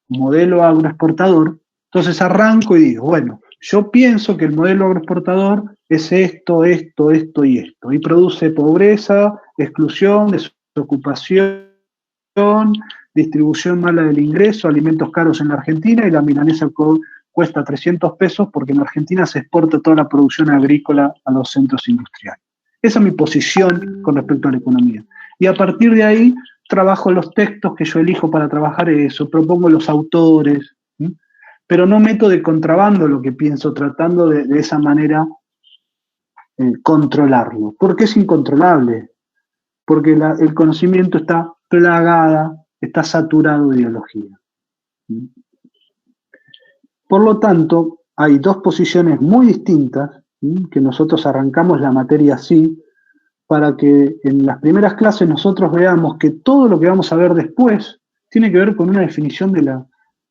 modelo agroexportador, entonces arranco y digo, bueno, yo pienso que el modelo agroexportador es esto, esto, esto y esto, y produce pobreza, exclusión, desocupación, distribución mala del ingreso, alimentos caros en la Argentina, y la milanesa cuesta 300 pesos porque en Argentina se exporta toda la producción agrícola a los centros industriales. Esa es mi posición con respecto a la economía. Y a partir de ahí trabajo los textos que yo elijo para trabajar eso, propongo los autores, pero no meto de contrabando lo que pienso, tratando de esa manera controlarlo. ¿Por qué es incontrolable? Porque el conocimiento está plagada, está saturado de ideología. Por lo tanto, hay dos posiciones muy distintas, que nosotros arrancamos la materia así, para que en las primeras clases nosotros veamos que todo lo que vamos a ver después tiene que ver con una definición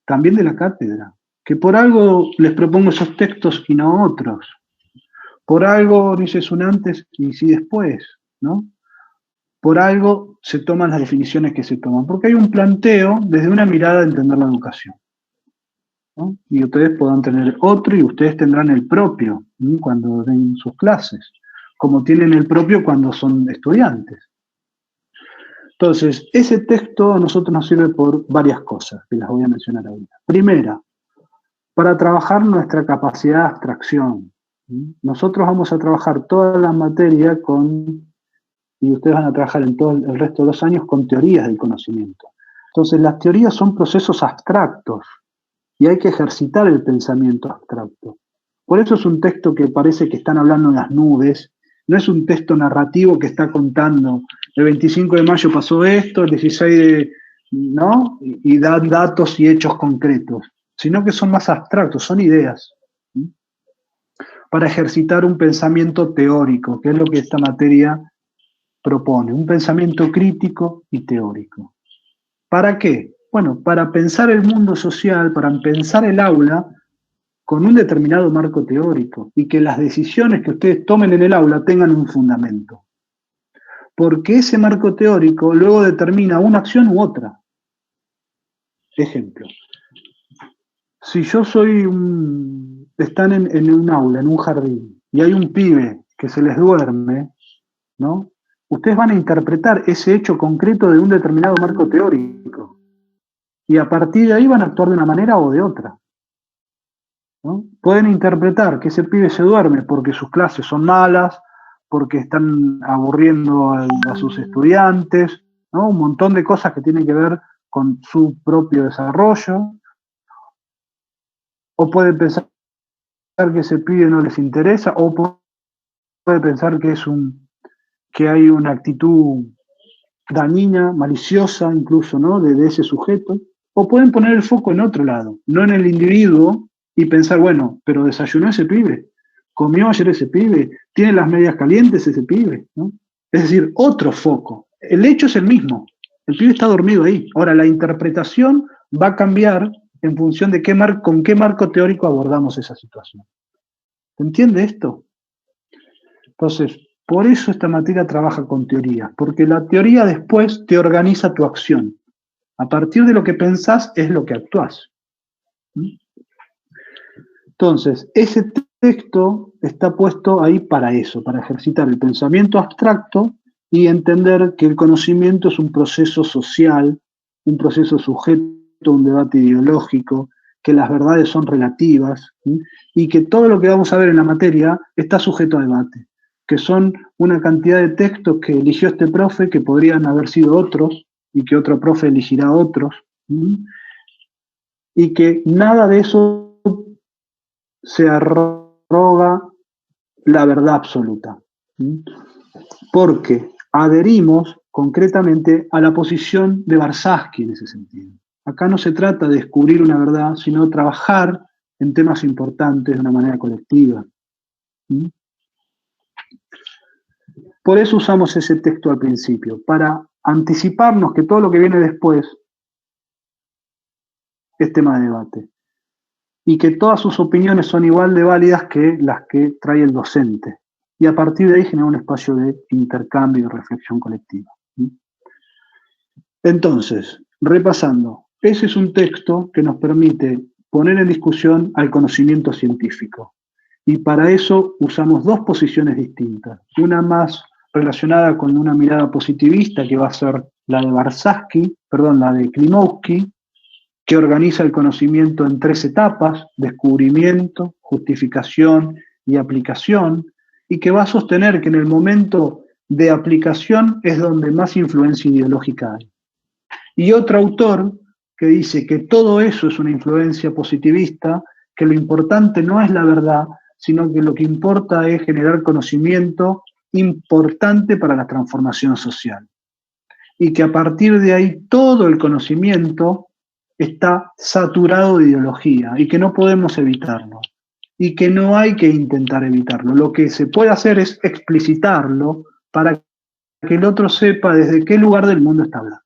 también de la cátedra. Que por algo les propongo esos textos y no otros. Por algo no hice un antes y sí después, ¿no? Por algo se toman las definiciones que se toman, porque hay un planteo desde una mirada de entender la educación, ¿no? Y ustedes podrán tener otro y ustedes tendrán el propio, ¿no? Cuando den sus clases, como tienen el propio cuando son estudiantes. Entonces, ese texto a nosotros nos sirve por varias cosas, que las voy a mencionar ahorita. Primera, para trabajar nuestra capacidad de abstracción. Nosotros vamos a trabajar toda la materia y ustedes van a trabajar en todo el resto de los años con teorías del conocimiento. Entonces, las teorías son procesos abstractos y hay que ejercitar el pensamiento abstracto. Por eso es un texto que parece que están hablando en las nubes, no es un texto narrativo que está contando, el 25 de mayo pasó esto, el 16 de... ¿no? Y dan datos y hechos concretos, sino que son más abstractos, son ideas. Para ejercitar un pensamiento teórico, que es lo que esta materia propone, un pensamiento crítico y teórico. ¿Para qué? Bueno, para pensar el mundo social, para pensar el aula con un determinado marco teórico y que las decisiones que ustedes tomen en el aula tengan un fundamento. Porque ese marco teórico luego determina una acción u otra. Ejemplo. Si yo están en un aula, en un jardín, y hay un pibe que se les duerme, ¿no? ustedes van a interpretar ese hecho concreto de un determinado marco teórico. Y a partir de ahí van a actuar de una manera o de otra, ¿no? Pueden interpretar que ese pibe se duerme porque sus clases son malas, porque están aburriendo a sus estudiantes, ¿no? Un montón de cosas que tienen que ver con su propio desarrollo. O pueden pensar que ese pibe no les interesa, o puede pensar que hay una actitud dañina, maliciosa incluso, ¿no? de ese sujeto. O pueden poner el foco en otro lado, no en el individuo, y pensar, bueno, pero desayunó ese pibe, comió ayer ese pibe, tiene las medias calientes ese pibe, ¿no? Es decir, otro foco. El hecho es el mismo, el pibe está dormido ahí. Ahora, la interpretación va a cambiar en función de con qué marco teórico abordamos esa situación. ¿Se entiende esto? Entonces, por eso esta materia trabaja con teorías, porque la teoría después te organiza tu acción. A partir de lo que pensás es lo que actuás. Entonces, ese texto está puesto ahí para eso, para ejercitar el pensamiento abstracto y entender que el conocimiento es un proceso social, un proceso sujeto a un debate ideológico, que las verdades son relativas, ¿sí? Y que todo lo que vamos a ver en la materia está sujeto a debate, que son una cantidad de textos que eligió este profe que podrían haber sido otros y que otro profe elegirá otros, ¿sí? Y que nada de eso se arroga la verdad absoluta, ¿sí? Porque adherimos concretamente a la posición de Warshawski en ese sentido. Acá no se trata de descubrir una verdad, sino trabajar en temas importantes de una manera colectiva. ¿Sí? Por eso usamos ese texto al principio, para anticiparnos que todo lo que viene después es tema de debate. Y que todas sus opiniones son igual de válidas que las que trae el docente. Y a partir de ahí genera un espacio de intercambio y reflexión colectiva. ¿Sí? Entonces, repasando, ese es un texto que nos permite poner en discusión al conocimiento científico. Y para eso usamos dos posiciones distintas. Una más relacionada con una mirada positivista, que va a ser la de la de Klimovsky, que organiza el conocimiento en 3 etapas: descubrimiento, justificación y aplicación, y que va a sostener que en el momento de aplicación es donde más influencia ideológica hay. Y otro autor que dice que todo eso es una influencia positivista, que lo importante no es la verdad, sino que lo que importa es generar conocimiento importante para la transformación social. Y que a partir de ahí todo el conocimiento está saturado de ideología y que no podemos evitarlo. Y que no hay que intentar evitarlo. Lo que se puede hacer es explicitarlo para que el otro sepa desde qué lugar del mundo está hablando.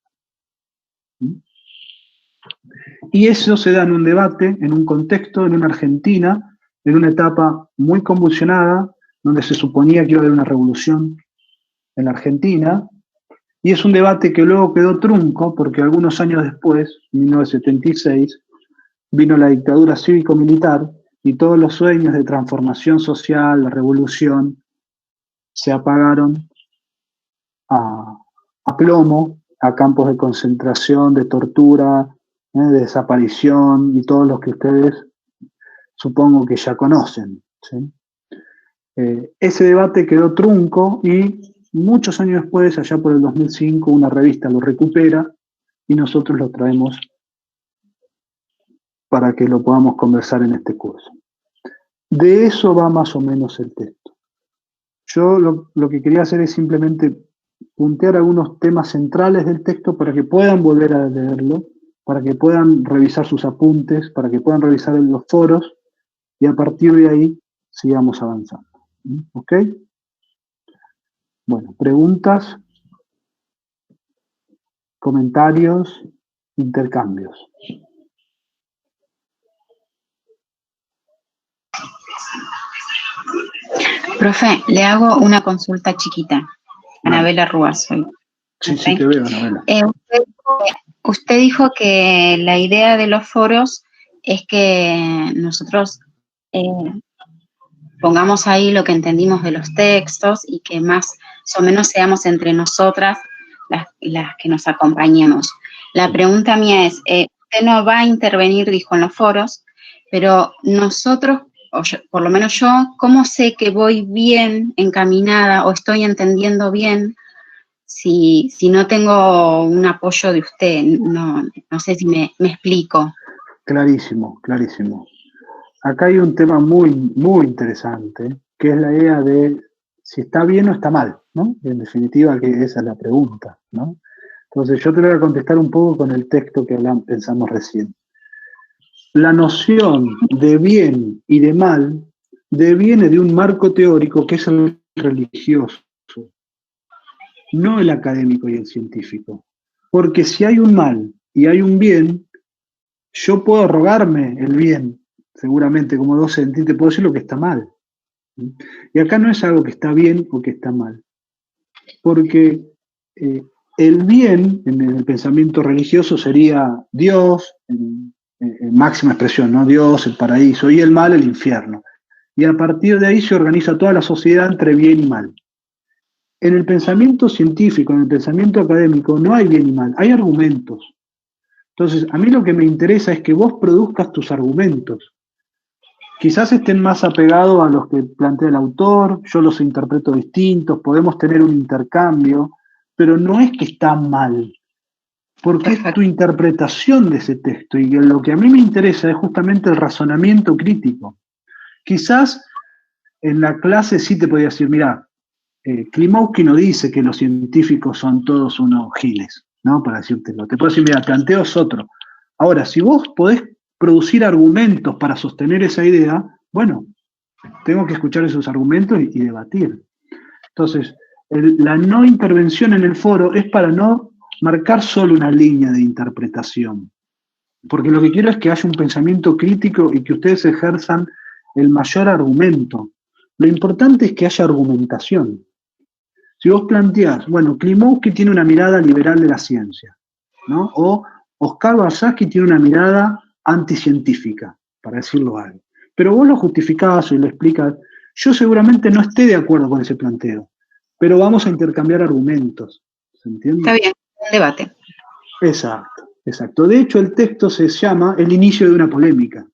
Y eso se da en un debate, en un contexto, en una Argentina, en una etapa muy convulsionada, donde se suponía que iba a haber una revolución en la Argentina, y es un debate que luego quedó trunco, porque algunos años después, en 1976, vino la dictadura cívico-militar, y todos los sueños de transformación social, la revolución, se apagaron a plomo, a campos de concentración, de tortura, de desaparición y todos los que ustedes supongo que ya conocen, ¿sí? Ese debate quedó trunco y muchos años después, allá por el 2005, una revista lo recupera y nosotros lo traemos para que lo podamos conversar en este curso. De eso va más o menos el texto. Yo lo que quería hacer es simplemente puntear algunos temas centrales del texto para que puedan volver a leerlo, para que puedan revisar sus apuntes, para que puedan revisar los foros, y a partir de ahí sigamos avanzando. ¿Ok? Bueno, preguntas, comentarios, intercambios. Profe, le hago una consulta chiquita. Anabela Rúas soy. Sí, ¿okay? Sí, te veo, Anabela. Usted dijo que la idea de los foros es que nosotros pongamos ahí lo que entendimos de los textos y que más o menos seamos entre nosotras las que nos acompañemos. La pregunta mía es, usted no va a intervenir, dijo, en los foros, pero nosotros, o yo, por lo menos yo, ¿cómo sé que voy bien encaminada o estoy entendiendo bien si no tengo un apoyo de usted? No sé si me explico. Clarísimo, clarísimo. Acá hay un tema muy, muy interesante, que es la idea de si está bien o está mal, ¿no? En definitiva, que esa es la pregunta, ¿no? Entonces, yo te voy a contestar un poco con el texto que pensamos recién. La noción de bien y de mal deviene de un marco teórico que es el religioso, no el académico y el científico. Porque si hay un mal y hay un bien, yo puedo rogarme el bien, seguramente como docente, y te puedo decir lo que está mal. Y acá no es algo que está bien o que está mal. Porque el bien, en el pensamiento religioso, sería Dios, en máxima expresión, ¿no? Dios, el paraíso, y el mal, el infierno. Y a partir de ahí se organiza toda la sociedad entre bien y mal. En el pensamiento científico, en el pensamiento académico, no hay bien y mal, hay argumentos. Entonces, a mí lo que me interesa es que vos produzcas tus argumentos. Quizás estén más apegados a los que plantea el autor, yo los interpreto distintos, podemos tener un intercambio, pero no es que está mal, porque es tu interpretación de ese texto, y lo que a mí me interesa es justamente el razonamiento crítico. Quizás en la clase sí te podía decir, mira, Klimovsky no dice que los científicos son todos unos giles, ¿no? Para decírtelo. Te puedo decir, mira, planteo es otro. Ahora, si vos podés producir argumentos para sostener esa idea, bueno, tengo que escuchar esos argumentos y debatir. Entonces, la no intervención en el foro es para no marcar solo una línea de interpretación, porque lo que quiero es que haya un pensamiento crítico y que ustedes ejerzan el mayor argumento. Lo importante es que haya argumentación. Si vos planteás, bueno, Klimovsky tiene una mirada liberal de la ciencia, ¿no? O Oscar Barsky tiene una mirada anticientífica, para decirlo algo. Pero vos lo justificás y lo explicás. Yo seguramente no esté de acuerdo con ese planteo, pero vamos a intercambiar argumentos. ¿Se entiende? Está bien, un debate. Exacto, exacto. De hecho, el texto se llama El inicio de una polémica.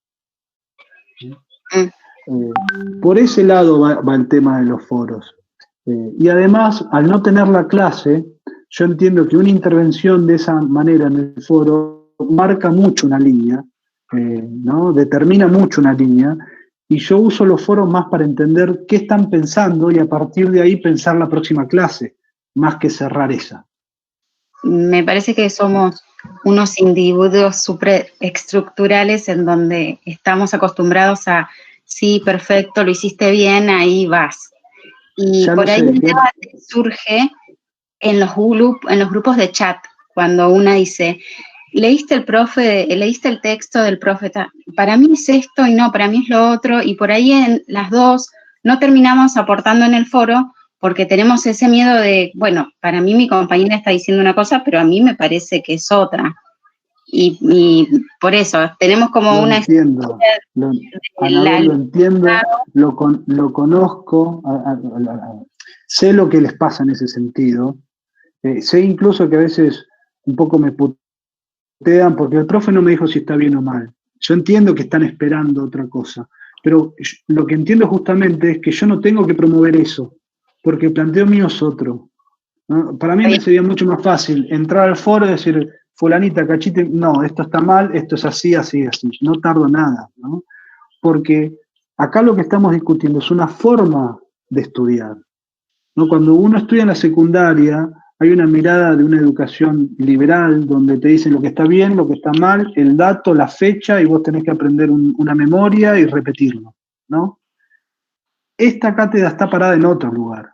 Por ese lado va el tema de los foros. Y además, al no tener la clase, yo entiendo que una intervención de esa manera en el foro marca mucho una línea, ¿no? Determina mucho una línea, y yo uso los foros más para entender qué están pensando y a partir de ahí pensar la próxima clase, más que cerrar esa. Me parece que somos unos individuos superestructurales en donde estamos acostumbrados a, sí, perfecto, lo hiciste bien, ahí vas. Y por ahí el debate surge en los grupos de chat, cuando una dice, leíste el texto del profeta, para mí es esto y no, para mí es lo otro, y por ahí en las dos no terminamos aportando en el foro porque tenemos ese miedo de, bueno, para mí mi compañera está diciendo una cosa, pero a mí me parece que es otra. Y por eso tenemos como lo entiendo, Anabel, lo entiendo, lo conozco, sé lo que les pasa en ese sentido, sé incluso que a veces un poco me putean porque el profe no me dijo si está bien o mal. Yo entiendo que están esperando otra cosa, pero lo que entiendo justamente es que yo no tengo que promover eso, porque el planteo mío es otro, ¿no? Para mí me sería mucho más fácil entrar al foro y decir, fulanita, cachite, no, esto está mal, esto es así, así, así. No tardo nada, ¿no? Porque acá lo que estamos discutiendo es una forma de estudiar, ¿no? Cuando uno estudia en la secundaria, hay una mirada de una educación liberal donde te dicen lo que está bien, lo que está mal, el dato, la fecha, y vos tenés que aprender una memoria y repetirlo, ¿no? Esta cátedra está parada en otro lugar.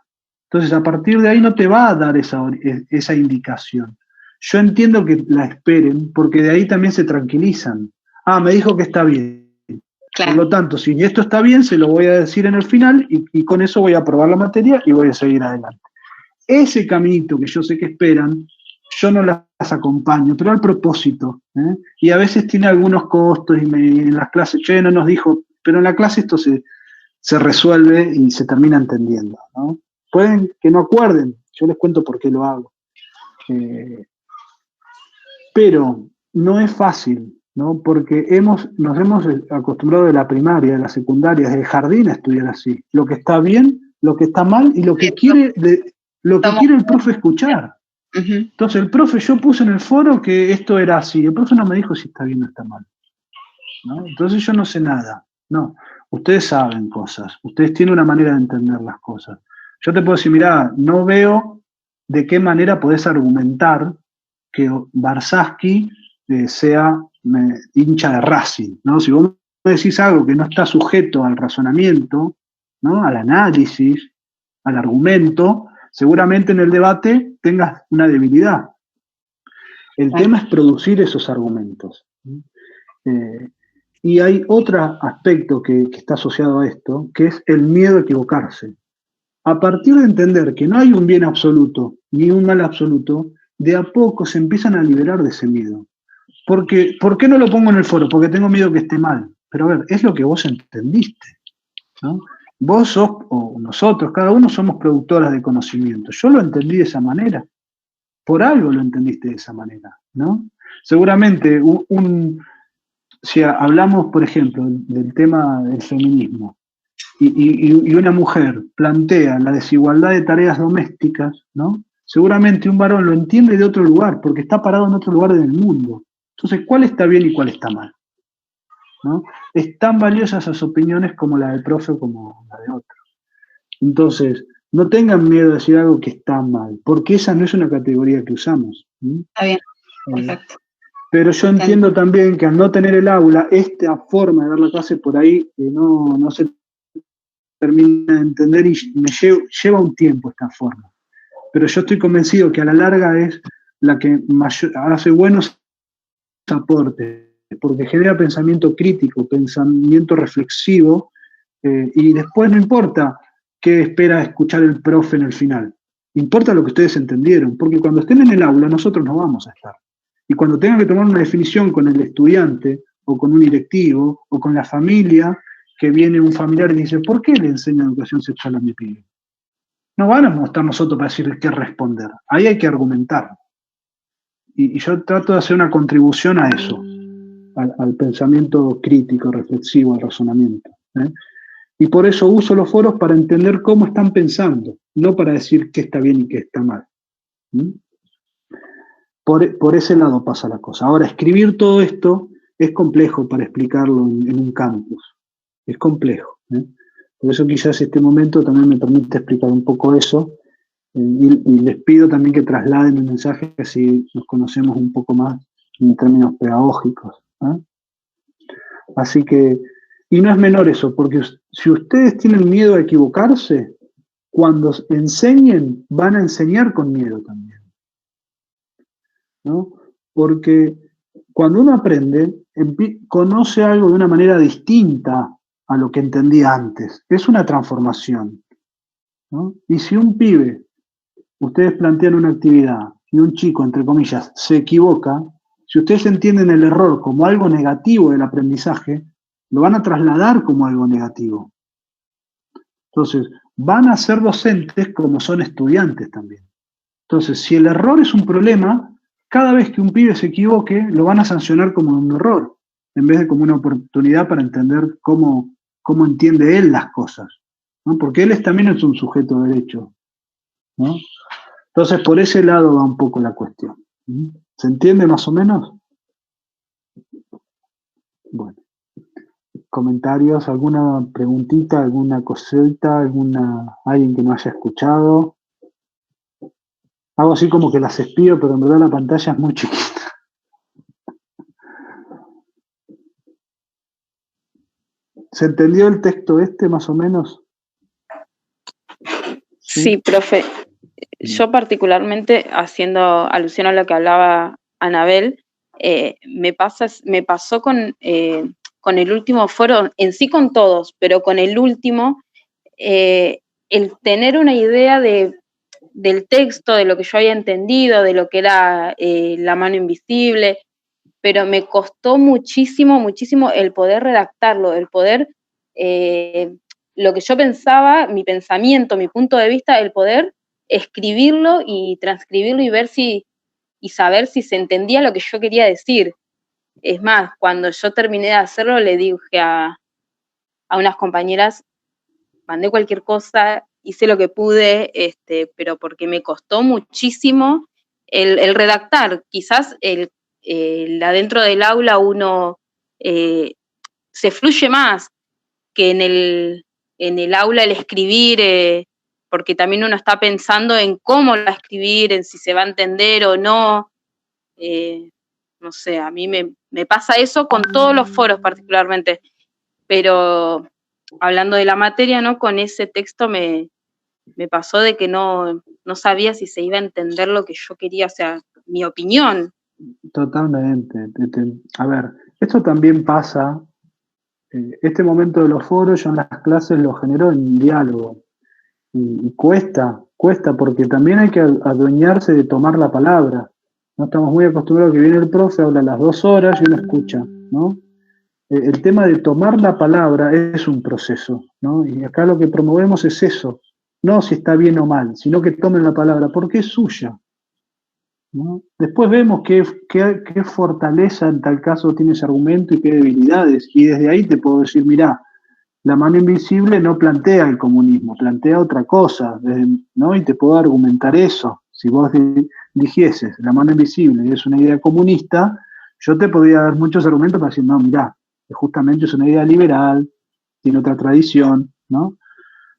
Entonces, a partir de ahí no te va a dar esa indicación. Yo entiendo que la esperen, porque de ahí también se tranquilizan. Ah, me dijo que está bien. Claro. Por lo tanto, si esto está bien, se lo voy a decir en el final y con eso voy a aprobar la materia y voy a seguir adelante. Ese caminito que yo sé que esperan, yo no las acompaño, pero al propósito. Y a veces tiene algunos costos y en las clases, che, no nos dijo, pero en la clase esto se resuelve y se termina entendiendo, ¿no? Pueden que no acuerden, yo les cuento por qué lo hago. Pero no es fácil, ¿no? Porque nos hemos acostumbrado de la primaria, de la secundaria, desde el jardín a estudiar así. Lo que está bien, lo que está mal y lo que quiere el profe escuchar. Entonces el profe, yo puse en el foro que esto era así, el profe no me dijo si está bien o está mal, ¿no? Entonces yo no sé nada. No, ustedes saben cosas, ustedes tienen una manera de entender las cosas. Yo te puedo decir, mirá, no veo de qué manera podés argumentar que Barsaschi sea hincha de Racing, ¿no? Si vos me decís algo que no está sujeto al razonamiento, ¿no? Al análisis, al argumento, seguramente en el debate tengas una debilidad. El tema es producir esos argumentos. Y hay otro aspecto que está asociado a esto, que es el miedo a equivocarse. A partir de entender que no hay un bien absoluto ni un mal absoluto, de a poco se empiezan a liberar de ese miedo. Porque, ¿por qué no lo pongo en el foro? Porque tengo miedo que esté mal. Pero a ver, es lo que vos entendiste, ¿no? Vos sos, o nosotros, cada uno somos productoras de conocimiento. Yo lo entendí de esa manera. Por algo lo entendiste de esa manera, ¿no? Seguramente, si hablamos, por ejemplo, del tema del feminismo, y una mujer plantea la desigualdad de tareas domésticas, ¿no? Seguramente un varón lo entiende de otro lugar, porque está parado en otro lugar del mundo. Entonces, ¿cuál está bien y cuál está mal? ¿No? Es tan valiosa esas opiniones como la del profe o como la de otro. Entonces, no tengan miedo de decir algo que está mal, porque esa no es una categoría que usamos. Está bien, perfecto. Pero yo entiendo también que al no tener el aula, esta forma de dar la clase por ahí no se termina de entender y lleva un tiempo esta forma. Pero yo estoy convencido que a la larga es la que hace buenos aportes, porque genera pensamiento crítico, pensamiento reflexivo, y después no importa qué espera escuchar el profe en el final, importa lo que ustedes entendieron, porque cuando estén en el aula nosotros no vamos a estar. Y cuando tengan que tomar una definición con el estudiante, o con un directivo, o con la familia, que viene un familiar y dice, ¿por qué le enseño educación sexual a mi pibe? No van a estar nosotros para decir qué responder. Ahí hay que argumentar. Y yo trato de hacer una contribución a eso, al pensamiento crítico, reflexivo, al razonamiento. Y por eso uso los foros para entender cómo están pensando, no para decir qué está bien y qué está mal. Por ese lado pasa la cosa. Ahora, escribir todo esto es complejo para explicarlo en un campus. Es complejo. Por eso quizás este momento también me permite explicar un poco eso, y les pido también que trasladen el mensaje así nos conocemos un poco más en términos pedagógicos. Así que, y no es menor eso, porque si ustedes tienen miedo a equivocarse, cuando enseñen, van a enseñar con miedo también, ¿no? Porque cuando uno aprende, conoce algo de una manera distinta a lo que entendía antes. Es una transformación, ¿no? Y si un pibe, ustedes plantean una actividad y un chico, entre comillas, se equivoca, si ustedes entienden el error como algo negativo del aprendizaje, lo van a trasladar como algo negativo. Entonces, van a ser docentes como son estudiantes también. Entonces, si el error es un problema, cada vez que un pibe se equivoque, lo van a sancionar como un error, en vez de como una oportunidad para entender cómo entiende él las cosas, ¿no? Porque él también es un sujeto de derecho, ¿no? Entonces, por ese lado va un poco la cuestión. ¿Se entiende más o menos? Bueno. ¿Comentarios? ¿Alguna preguntita? ¿Alguna cosita? ¿Alguien que no haya escuchado? Hago así como que las espío, pero en verdad la pantalla es muy chiquita. ¿Se entendió el texto más o menos? Sí, profe. Yo particularmente, haciendo alusión a lo que hablaba Anabel, me pasó con el último foro, en sí con todos, pero con el último, el tener una idea del texto, de lo que yo había entendido, de lo que era la mano invisible, pero me costó muchísimo, muchísimo el poder redactarlo, el poder lo que yo pensaba, mi pensamiento, mi punto de vista, el poder escribirlo y transcribirlo y ver y saber si se entendía lo que yo quería decir. Es más, cuando yo terminé de hacerlo, le dije a unas compañeras, mandé cualquier cosa, hice lo que pude, pero porque me costó muchísimo el redactar. Quizás adentro del aula uno se fluye más que en el aula el escribir, porque también uno está pensando en cómo lo va a escribir, en si se va a entender o no. No sé, a mí me pasa eso con todos los foros particularmente, pero hablando de la materia, ¿no? Con ese texto me pasó de que no sabía si se iba a entender lo que yo quería, o sea, mi opinión. Totalmente. A ver, esto también pasa, este momento de los foros yo en las clases lo genero en diálogo, y cuesta porque también hay que adueñarse de tomar la palabra. No estamos muy acostumbrados a que viene el profe, habla las 2 horas y uno escucha, ¿no? El tema de tomar la palabra es un proceso, ¿no? Y acá lo que promovemos es eso, no si está bien o mal, sino que tomen la palabra, porque es suya, ¿no? Después vemos qué fortaleza en tal caso tiene ese argumento y qué debilidades, y desde ahí te puedo decir, mirá, la mano invisible no plantea el comunismo, plantea otra cosa, ¿no? Y te puedo argumentar eso. Si vos dijieses la mano invisible y es una idea comunista, yo te podría dar muchos argumentos para decir, no, mirá, justamente es una idea liberal, tiene otra tradición, ¿no?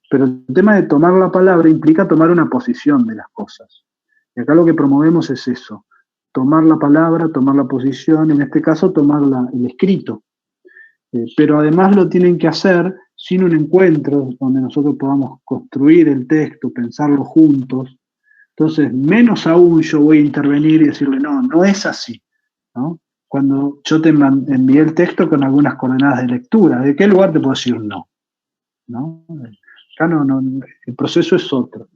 Pero el tema de tomar la palabra implica tomar una posición de las cosas. Y acá lo que promovemos es eso, tomar la palabra, tomar la posición, en este caso tomar el escrito. Pero además lo tienen que hacer sin un encuentro donde nosotros podamos construir el texto, pensarlo juntos. Entonces, menos aún yo voy a intervenir y decirle, no es así, ¿no? Cuando yo te envié el texto con algunas coordenadas de lectura, ¿de qué lugar te puedo decir no? Acá no, el proceso es otro.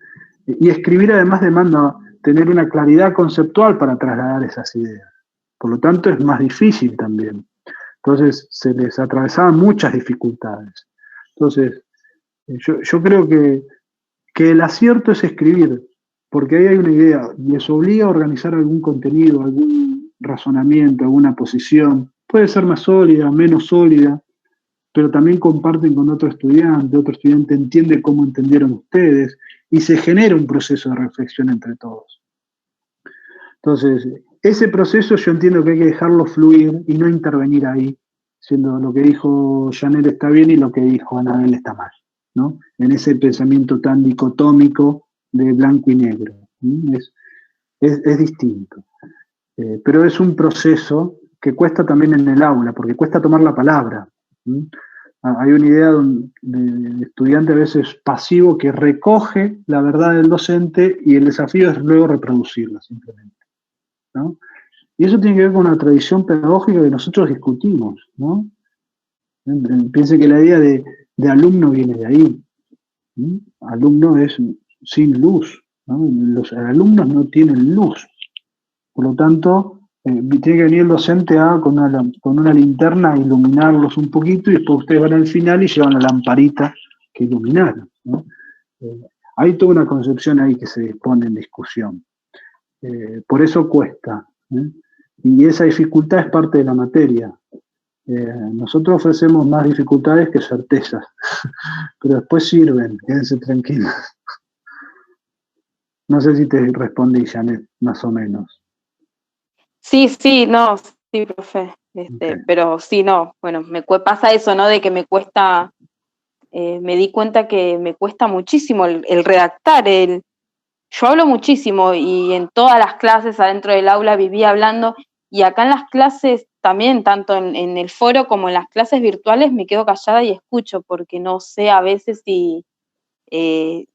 Y escribir además demanda tener una claridad conceptual para trasladar esas ideas. Por lo tanto, es más difícil también. Entonces, se les atravesaban muchas dificultades. Entonces, yo creo que el acierto es escribir, porque ahí hay una idea, les obliga a organizar algún contenido, algún razonamiento, alguna posición. Puede ser más sólida, menos sólida, pero también comparten con otro estudiante entiende cómo entendieron ustedes, y se genera un proceso de reflexión entre todos. Entonces, ese proceso yo entiendo que hay que dejarlo fluir y no intervenir ahí, siendo lo que dijo Janel está bien y lo que dijo Anabel está mal, ¿no? En ese pensamiento tan dicotómico de blanco y negro. Es distinto. Pero es un proceso que cuesta también en el aula, porque cuesta tomar la palabra. Hay una idea de estudiante a veces pasivo que recoge la verdad del docente y el desafío es luego reproducirla simplemente, ¿no? Y eso tiene que ver con una tradición pedagógica que nosotros discutimos, ¿no? Piense que la idea de alumno viene de ahí. Alumno es sin luz, ¿no? Los alumnos no tienen luz. Por lo tanto, tiene que venir el docente con una linterna a iluminarlos un poquito y después ustedes van al final y llevan la lamparita que iluminaron, ¿no? Hay toda una concepción ahí que se pone en discusión. Por eso cuesta, ¿eh? Y esa dificultad es parte de la materia. Nosotros ofrecemos más dificultades que certezas, pero después sirven, quédense tranquilos. No sé si te respondí, Janet, más o menos. Sí, profe. Okay. Pero sí, no, bueno, pasa eso, ¿no? De que me cuesta, me di cuenta que me cuesta muchísimo el redactar. Yo hablo muchísimo y en todas las clases adentro del aula vivía hablando, y acá en las clases también, tanto en el foro como en las clases virtuales, me quedo callada y escucho, porque no sé a veces si se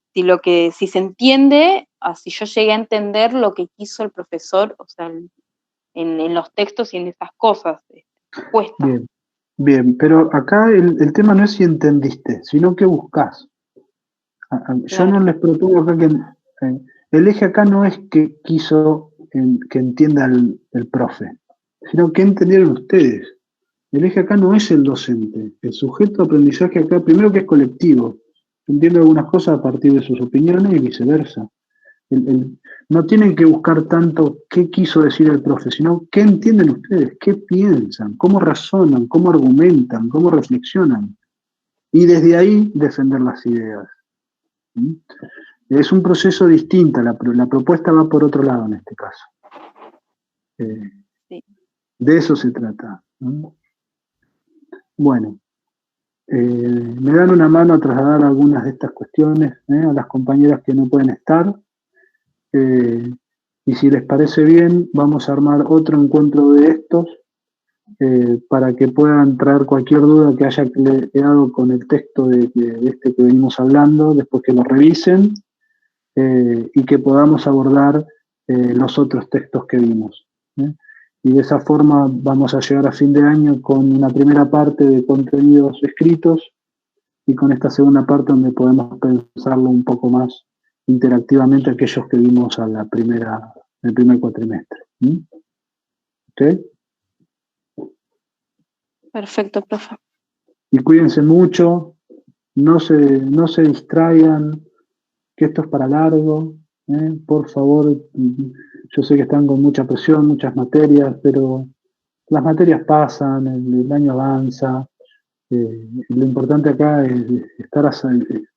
entiende, si yo llegué a entender lo que quiso el profesor, o sea, en los textos y en esas cosas. Cuesta. Bien, pero acá el tema no es si entendiste, sino que buscás. Yo no les propongo acá que el eje acá no es que quiso que entienda el profe, sino que entendieron ustedes. El eje acá no es el docente. El sujeto de aprendizaje acá, primero que es colectivo, entiende algunas cosas a partir de sus opiniones y viceversa. No tienen que buscar tanto qué quiso decir el profe, sino qué entienden ustedes, qué piensan, cómo razonan, cómo argumentan, cómo reflexionan. Y desde ahí defender las ideas. ¿Mm? Es un proceso distinto, la propuesta va por otro lado en este caso. Sí. De eso se trata, ¿no? Bueno, me dan una mano a trasladar algunas de estas cuestiones a las compañeras que no pueden estar. Y si les parece bien, vamos a armar otro encuentro de estos para que puedan traer cualquier duda que haya quedado con el texto de este que venimos hablando, después que lo revisen y que podamos abordar los otros textos que vimos. Y de esa forma vamos a llegar a fin de año con una primera parte de contenidos escritos y con esta segunda parte donde podemos pensarlo un poco más interactivamente aquellos que vimos a el primer cuatrimestre. ¿Ok? Perfecto, profe. Y cuídense mucho, no se distraigan, que esto es para largo, por favor. Yo sé que están con mucha presión, muchas materias, pero las materias pasan, el año avanza. Lo importante acá es estar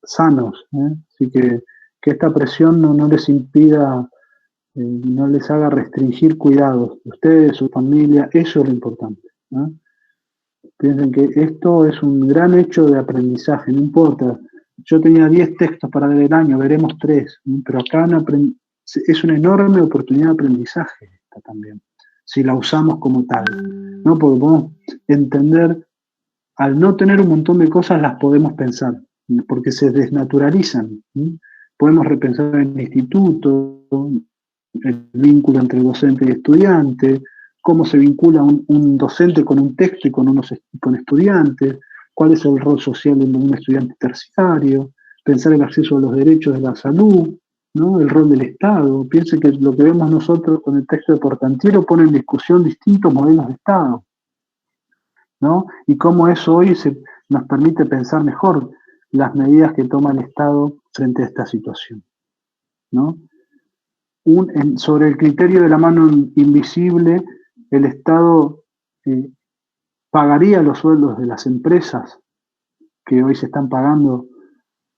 sanos, así que esta presión no les impida, no les haga restringir cuidados. Ustedes, su familia, eso es lo importante. Piensen que esto es un gran hecho de aprendizaje, no importa. Yo tenía 10 textos para ver el año, veremos 3, pero acá es una enorme oportunidad de aprendizaje esta también, si la usamos como tal, ¿no? Porque podemos entender, al no tener un montón de cosas las podemos pensar, porque se desnaturalizan. Podemos repensar el instituto, el vínculo entre docente y estudiante, cómo se vincula un docente con un texto y con estudiantes, cuál es el rol social de un estudiante terciario, pensar el acceso a los derechos de la salud, ¿no? El rol del Estado. Piensen que lo que vemos nosotros con el texto de Portantiero pone en discusión distintos modelos de Estado, ¿no? Y cómo eso hoy nos permite pensar mejor las medidas que toma el Estado frente a esta situación, ¿no? Sobre el criterio de la mano invisible, el Estado pagaría los sueldos de las empresas que hoy se están pagando,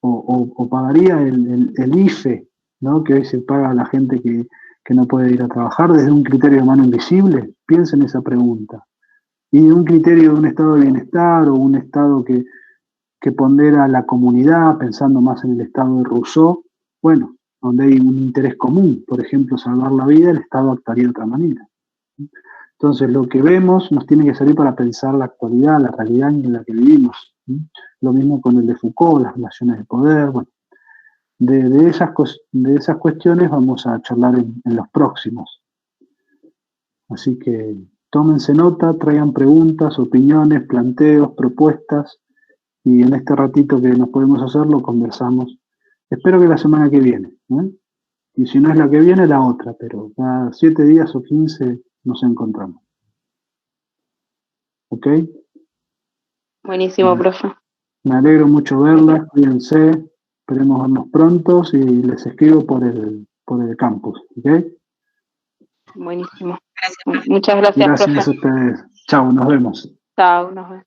o pagaría el IFE, ¿no? Que hoy se paga a la gente que no puede ir a trabajar desde un criterio de mano invisible. Piensen esa pregunta. Y de un criterio de un estado de bienestar o un estado que pondera la comunidad, pensando más en el estado de Rousseau, bueno, donde hay un interés común, por ejemplo, salvar la vida, el Estado actuaría de otra manera. Entonces, lo que vemos nos tiene que servir para pensar la actualidad, la realidad en la que vivimos. Lo mismo con el de Foucault, las relaciones de poder. Bueno, de esas cuestiones vamos a charlar en los próximos. Así que tómense nota, traigan preguntas, opiniones, planteos, propuestas, y en este ratito que nos podemos hacer lo conversamos. Espero que la semana que viene, y si no es la que viene, la otra, pero cada 7 días o 15 nos encontramos. ¿Ok? Buenísimo, profe. Me alegro mucho verlas, cuídense, esperemos vernos pronto y les escribo por el campus. ¿Ok? Buenísimo. Muchas gracias, profe. Gracias a ustedes. Chao, nos vemos. Chao, nos vemos.